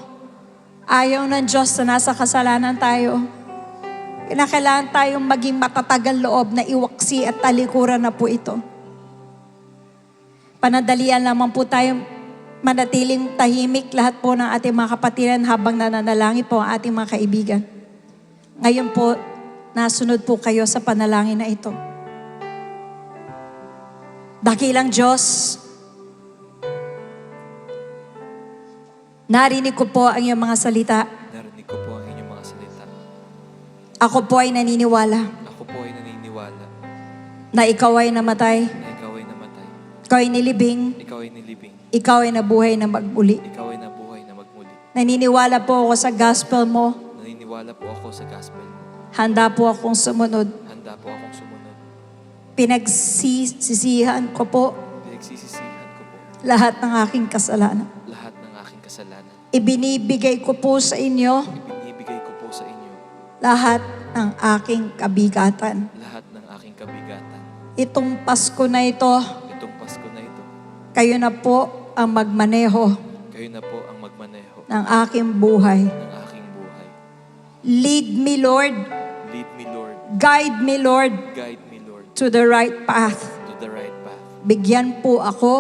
Ayaw ng Diyos na nasa kasalanan tayo. Kinakailangan tayong maging matatagal loob na iwaksi at talikuran na po ito. Panadalian naman po tayo manatiling tahimik lahat po ng ating mga kapatiran habang nananalangin po ang ating mga kaibigan. Ngayon po, nasunod po kayo sa panalangin na ito. Dakilang Diyos, narinig ko po ang iyong mga salita. Narinig ko po ang inyong mga salita. Ako po ay naniniwala Ako po ay naniniwala na ikaw ay namatay, na ikaw ay namatay. ikaw ay nilibing, Ikaw ay nilibing. ikaw ay nabuhay na magmuli. Ikaw ay nabuhay na magmuli. Naniniwala po ako sa gospel mo. Naniniwala po ako sa gospel mo. Handa po akong sumunod. Handa po akong sumunod. Pinagsisisihan ko po Pinagsisisihan ko po lahat ng aking kasalanan. lahat ng aking kasalanan. Ibinibigay ko po sa inyo Ibinibigay ko po sa inyo lahat ng aking kabigatan. lahat ng aking kabigatan. Itong Pasko na ito, Itong Pasko na ito, kayo na po ang magmaneho kayo na po ang magmaneho ng aking buhay. ng aking buhay. Lead me, Lord. Lead me, Lord. Guide me, Lord, Guide me, Lord, to the right path. to the right path. Bigyan po ako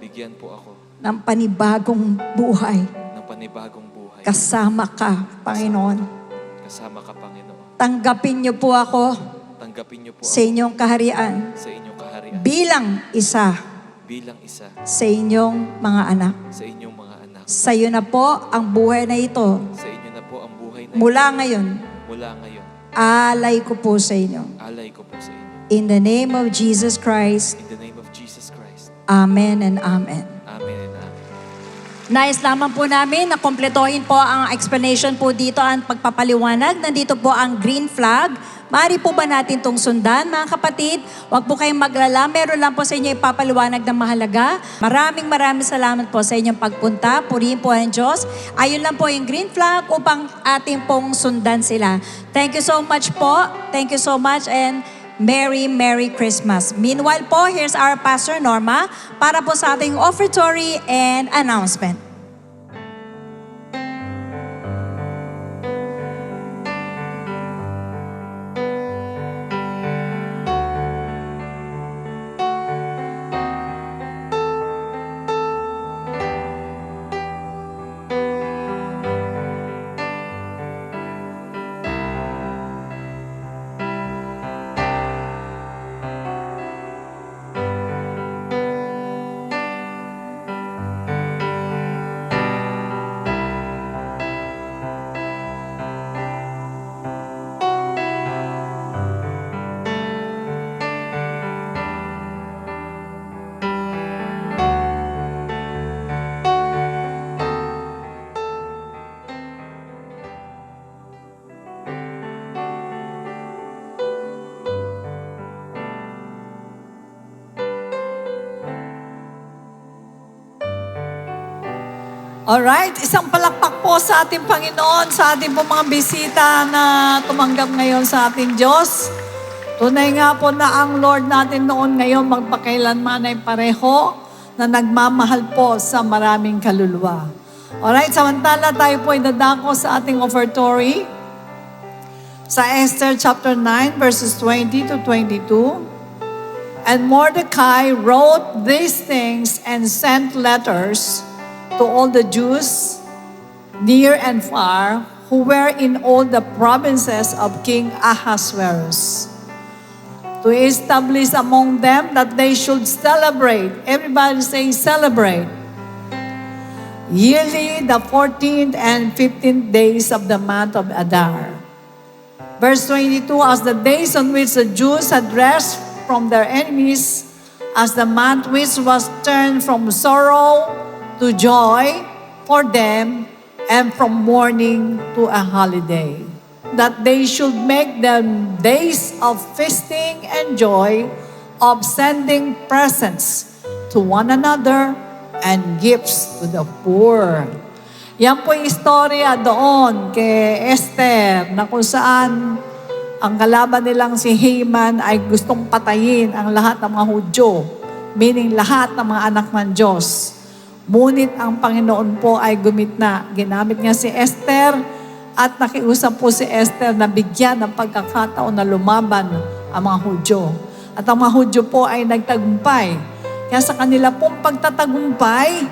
Bigyan po ako ng panibagong buhay. ng panibagong buhay. Kasama ka, Panginoon. Kasama ka, Panginoon. Tanggapin niyo po ako Tanggapin niyo po sa ako inyong kaharian sa inyong kaharian bilang isa bilang isa sa inyong mga anak. sa inyong mga anak. Sa iyo na po ang buhay na ito. Sa inyo na po ang buhay na Mula ngayon, mula ngayon. alay ko po sa inyo. Alay ko po sa inyo. In the name of Jesus Christ, In the name of Jesus Christ. Amen and Amen. Amen and amen. Nais lamang po namin na kompletohin po ang explanation po dito, ang pagpapaliwanag. Nandito po ang green flag. Maaari po ba natin itong sundan, mga kapatid? Huwag po kayong maglala. Meron lang po sa inyo ipapaliwanag ng mahalaga. Maraming salamat po sa inyong pagpunta. Purihin po ang Diyos. Ayun lang po yung green flag upang ating pong sundan sila. Thank you so much po. Thank you so much and Merry Christmas. Meanwhile po, here's our Pastor Norma para po sa ating offertory and announcement. Alright, isang palakpak po sa ating Panginoon, sa ating po mga bisita na tumanggap ngayon sa ating Diyos. Tunay nga po na ang Lord natin noon ngayon magpakailanman ay pareho na nagmamahal po sa maraming kaluluwa. Alright, samantala tayo po ay dadako sa ating offertory sa Esther chapter 9 verses 20 to 22. And Mordecai wrote these things and sent letters to all the Jews, near and far, who were in all the provinces of King Ahasuerus, to establish among them that they should celebrate. Everybody say celebrate. Yearly the 14th and 15th days of the month of Adar. Verse 22, as the days on which the Jews had rest from their enemies, as the month which was turned from sorrow to joy for them, and from mourning to a holiday. That they should make them days of feasting and joy, of sending presents to one another and gifts to the poor. Yan po yung istorya doon kay Esther na kung saan ang kalaban nilang si Haman ay gustong patayin ang lahat ng mga Hudyo, meaning lahat ng mga anak ng Diyos. Ngunit ang Panginoon po ay gumitna. Ginamit niya si Esther at nakiusap po si Esther na bigyan ng pagkakataon na lumaban ang mga Hudyo. At ang mga Hudyo po ay nagtagumpay. Kaya sa kanila pong pagtatagumpay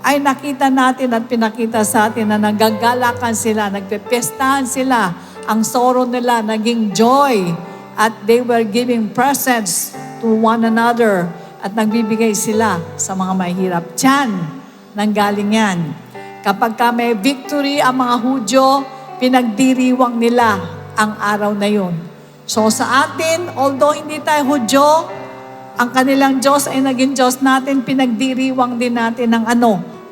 ay nakita natin at pinakita sa atin na nagagalakan sila, nagpepestahan sila. Ang sorrow nila naging joy at they were giving presents to one another at nagbibigay sila sa mga mahirap. Tiyan, nanggaling yan. Kapag ka may victory ang mga Hudyo, pinagdiriwang nila ang araw na yun. So sa atin, although hindi tayo Hudyo, ang kanilang Diyos ay naging Diyos natin, pinagdiriwang din natin ng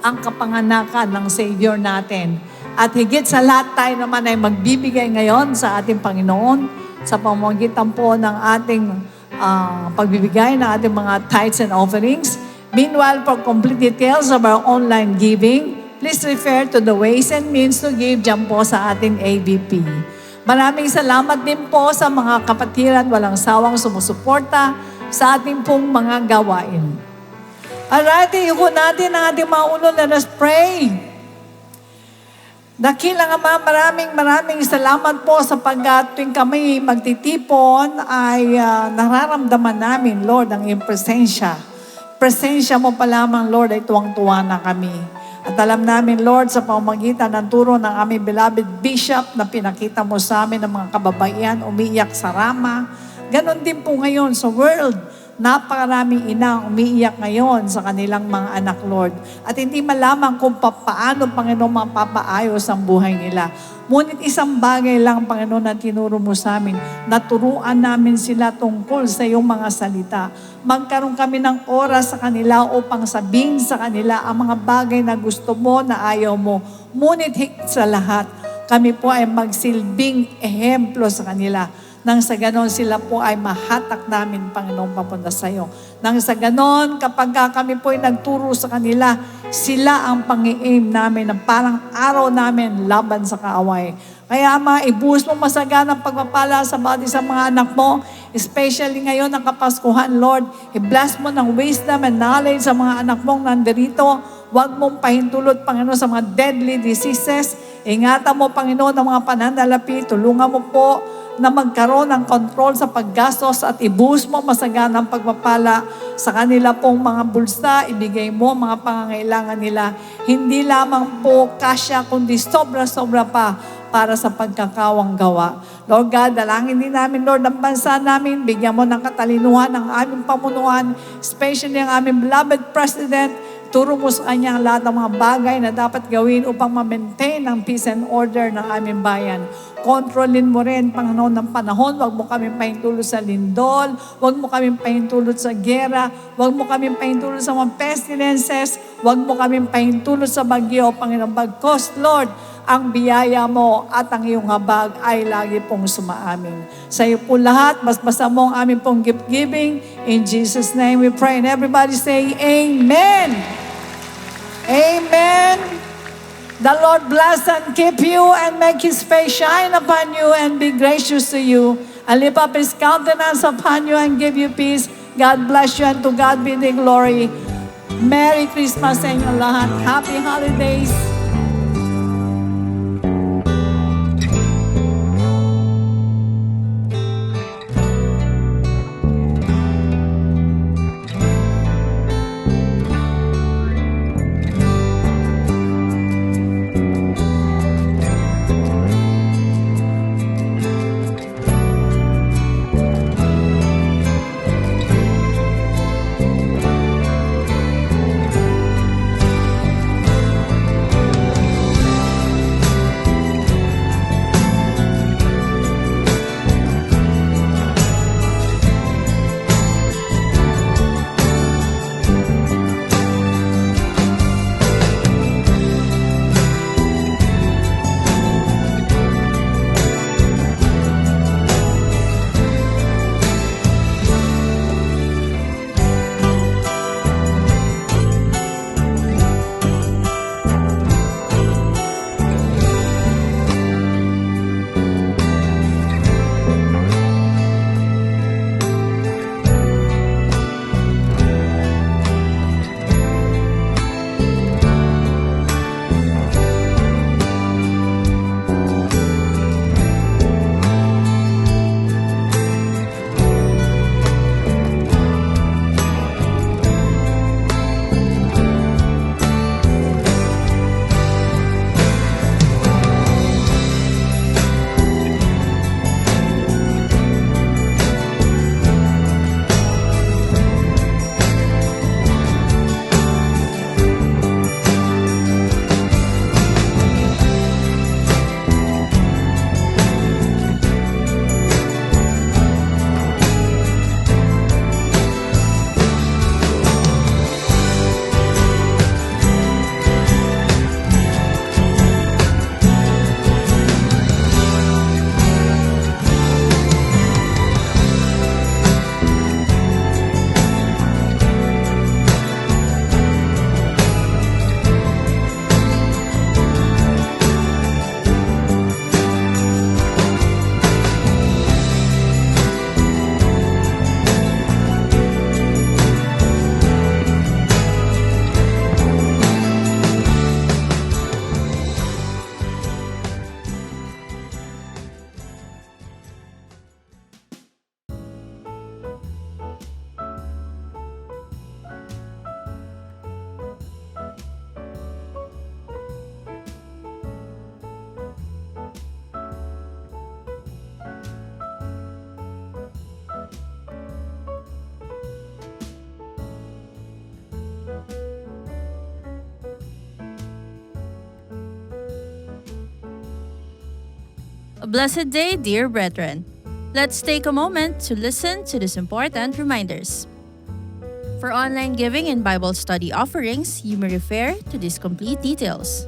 ang kapanganakan ng Savior natin. At higit sa lahat tayo naman ay magbibigay ngayon sa ating Panginoon sa pamamagitan po ng ating pagbibigay ng ating mga tithes and offerings. Meanwhile, for complete details of our online giving, please refer to the ways and means to give dyan po sa ating ABP. Maraming salamat din po sa mga kapatiran walang sawang sumusuporta sa ating pong mga gawain. Alright, iyuko natin ang ating mga ulo. Let us pray. Dakilang Ama, maraming salamat po sa tuwing kami magtitipon ay nararamdaman namin, Lord, ang iyong presensya. Presensya mo pa lamang, Lord, ay tuwang-tuwa na kami. At alam namin, Lord, sa pamamagitan ng turo ng aming beloved Bishop na pinakita mo sa amin ng mga kababaihan, umiiyak sa rama. Ganon din po ngayon sa world Napakaraming ina ang umiiyak ngayon sa kanilang mga anak, Lord. At hindi malaman kung paano, Panginoon, mapapaayos ang buhay nila. Ngunit isang bagay lang, Panginoon, na tinuro mo sa amin, naturuan namin sila tungkol sa iyong mga salita. Magkaroon kami ng oras sa kanila upang sabihin sa kanila ang mga bagay na gusto mo, na ayaw mo. Ngunit higit sa lahat, kami po ay magsilbing ehemplo sa kanila. Nang sa ganon sila po ay mahatak namin, Panginoon, papunta sa iyo. Nang sa ganon, kapag kami po ay nagturo sa kanila, sila ang pang-i-aim namin na parang araw namin laban sa kaaway. Kaya Ama, ibuhos mo masaganang pagpapala sa bawat isang mga anak mo, especially ngayon ng Kapaskuhan, Lord. I-bless mo ng wisdom and knowledge sa mga anak mong nandirito. Huwag mong pahintulot, Panginoon, sa mga deadly diseases. Ingatan mo, Panginoon, ang mga pananalapi. Tulungan mo po na magkaroon ng control sa paggastos at ibuhos mo masaganang pagpapala sa kanila pong mga bulsa. Ibigay mo mga pangangailangan nila. Hindi lamang po kasya, kundi sobra-sobra pa para sa pagkakawang gawa. Lord God, dalangin din namin, Lord, ang bansa namin. Bigyan mo ng katalinuhan ang aming pamunuan, especially ang aming beloved President. Turo mo sa kanya ang lahat ng mga bagay na dapat gawin upang ma-maintain ang peace and order ng aming bayan. Kontrolin mo rin, Panginoon, ng panahon. Huwag mo kami pahintulot sa lindol. Huwag mo kami pahintulot sa gera. Huwag mo kami pahintulot sa mga pestilences. Huwag mo kami pahintulot sa bagyo, Panginoon. Bagkos, Lord, ang biyaya mo at ang iyong habag ay lagi pong sumaamin. Sa iyo po lahat, basbasa mo ang aming pong gift-giving. In Jesus' name we pray. And everybody say, Amen. Amen. The Lord bless and keep you and make His face shine upon you and be gracious to you. And lift up His countenance upon you and give you peace. God bless you and to God be the glory. Merry Christmas sa inyo lahat. Happy holidays. A blessed day, dear brethren. Let's take a moment to listen to these important reminders. For online giving and Bible study offerings, you may refer to these complete details.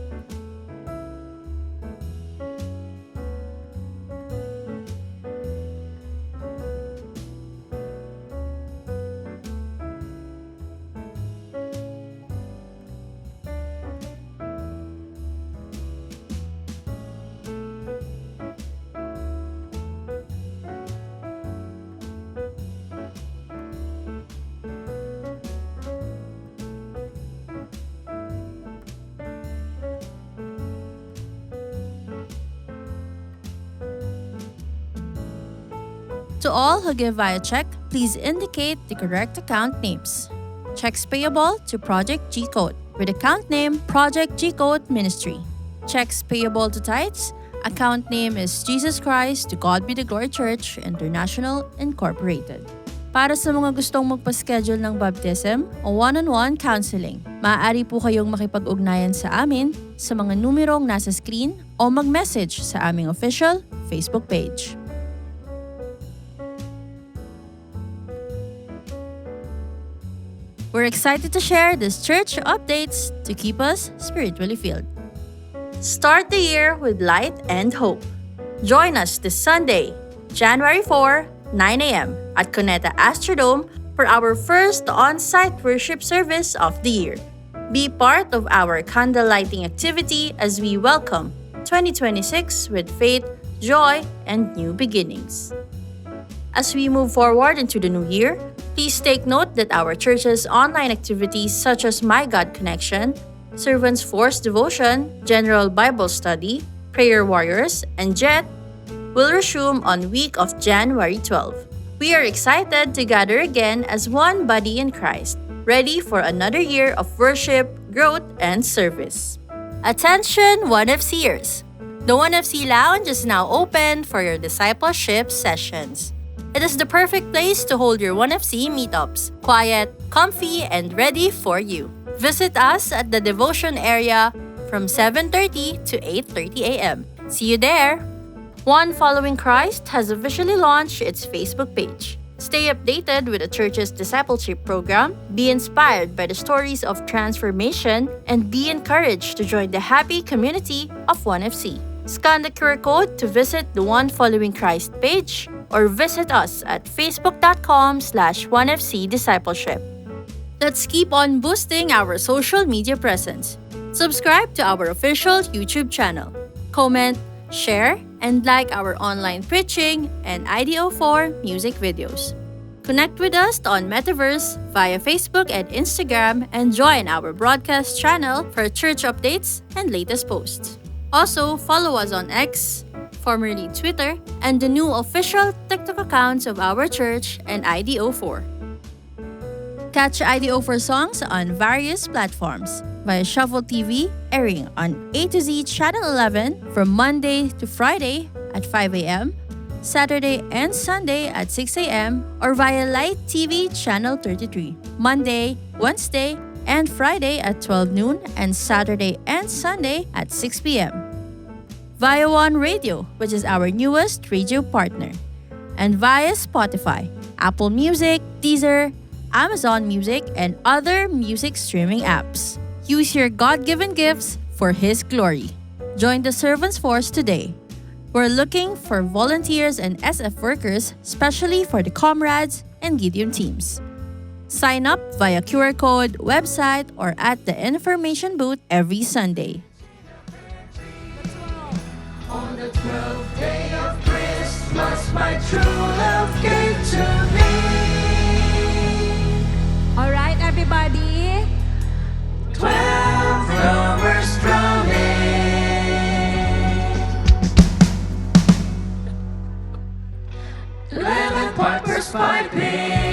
To all who give via check, please indicate the correct account names. Checks payable to Project G Code with account name Project G Code Ministry. Checks payable to tithes, account name is Jesus Christ to God Be the Glory Church International Incorporated. Para sa mga gustong magpa-schedule ng baptism o one-on-one counseling, maaari po kayong makipag-ugnayan sa amin sa mga numerong nasa screen o mag-message sa aming official Facebook page. We're excited to share these church updates to keep us spiritually filled. Start the year with light and hope. Join us this Sunday, January 4, 9 a.m. at Cuneta Astrodome for our first on-site worship service of the year. Be part of our candle lighting activity as we welcome 2026 with faith, joy, and new beginnings. As we move forward into the new year, please take note that our church's online activities such as My God Connection, Servants Force Devotion, General Bible Study, Prayer Warriors, and JET will resume on week of January 12. We are excited to gather again as one body in Christ, ready for another year of worship, growth, and service. Attention, 1FCers! The 1FC Lounge is now open for your discipleship sessions. It is the perfect place to hold your 1FC meetups, quiet, comfy, and ready for you. Visit us at the devotion area from 7:30 to 8:30 a.m. See you there! One Following Christ has officially launched its Facebook page. Stay updated with the church's discipleship program, be inspired by the stories of transformation, and be encouraged to join the happy community of 1FC. Scan the QR code to visit the One Following Christ page or visit us at facebook.com/1FC Discipleship. Let's keep on boosting our social media presence. Subscribe to our official YouTube channel. Comment, share, and like our online preaching and IDO4 music videos. Connect with us on Metaverse via Facebook and Instagram and join our broadcast channel for church updates and latest posts. Also, follow us on X, formerly Twitter, and the new official TikTok accounts of our church and IDO4. Catch IDO4 songs on various platforms via Shuffle TV, airing on A to Z Channel 11 from Monday to Friday at 5 a.m., Saturday and Sunday at 6 a.m., or via Light TV Channel 33, Monday, Wednesday, and Friday at 12 noon, and Saturday and Sunday at 6 p.m. Via One Radio, which is our newest radio partner, and via Spotify, Apple Music, Deezer, Amazon Music, and other music streaming apps. Use your God-given gifts for His glory. Join the Servants Force today. We're looking for volunteers and SF workers, especially for the Comrades and Gideon teams. Sign up via QR code, website, or at the information booth every Sunday. On the 12th day of Christmas, my true love gave to me. All right, everybody. 12 numbers drumming, 11 pipers piping.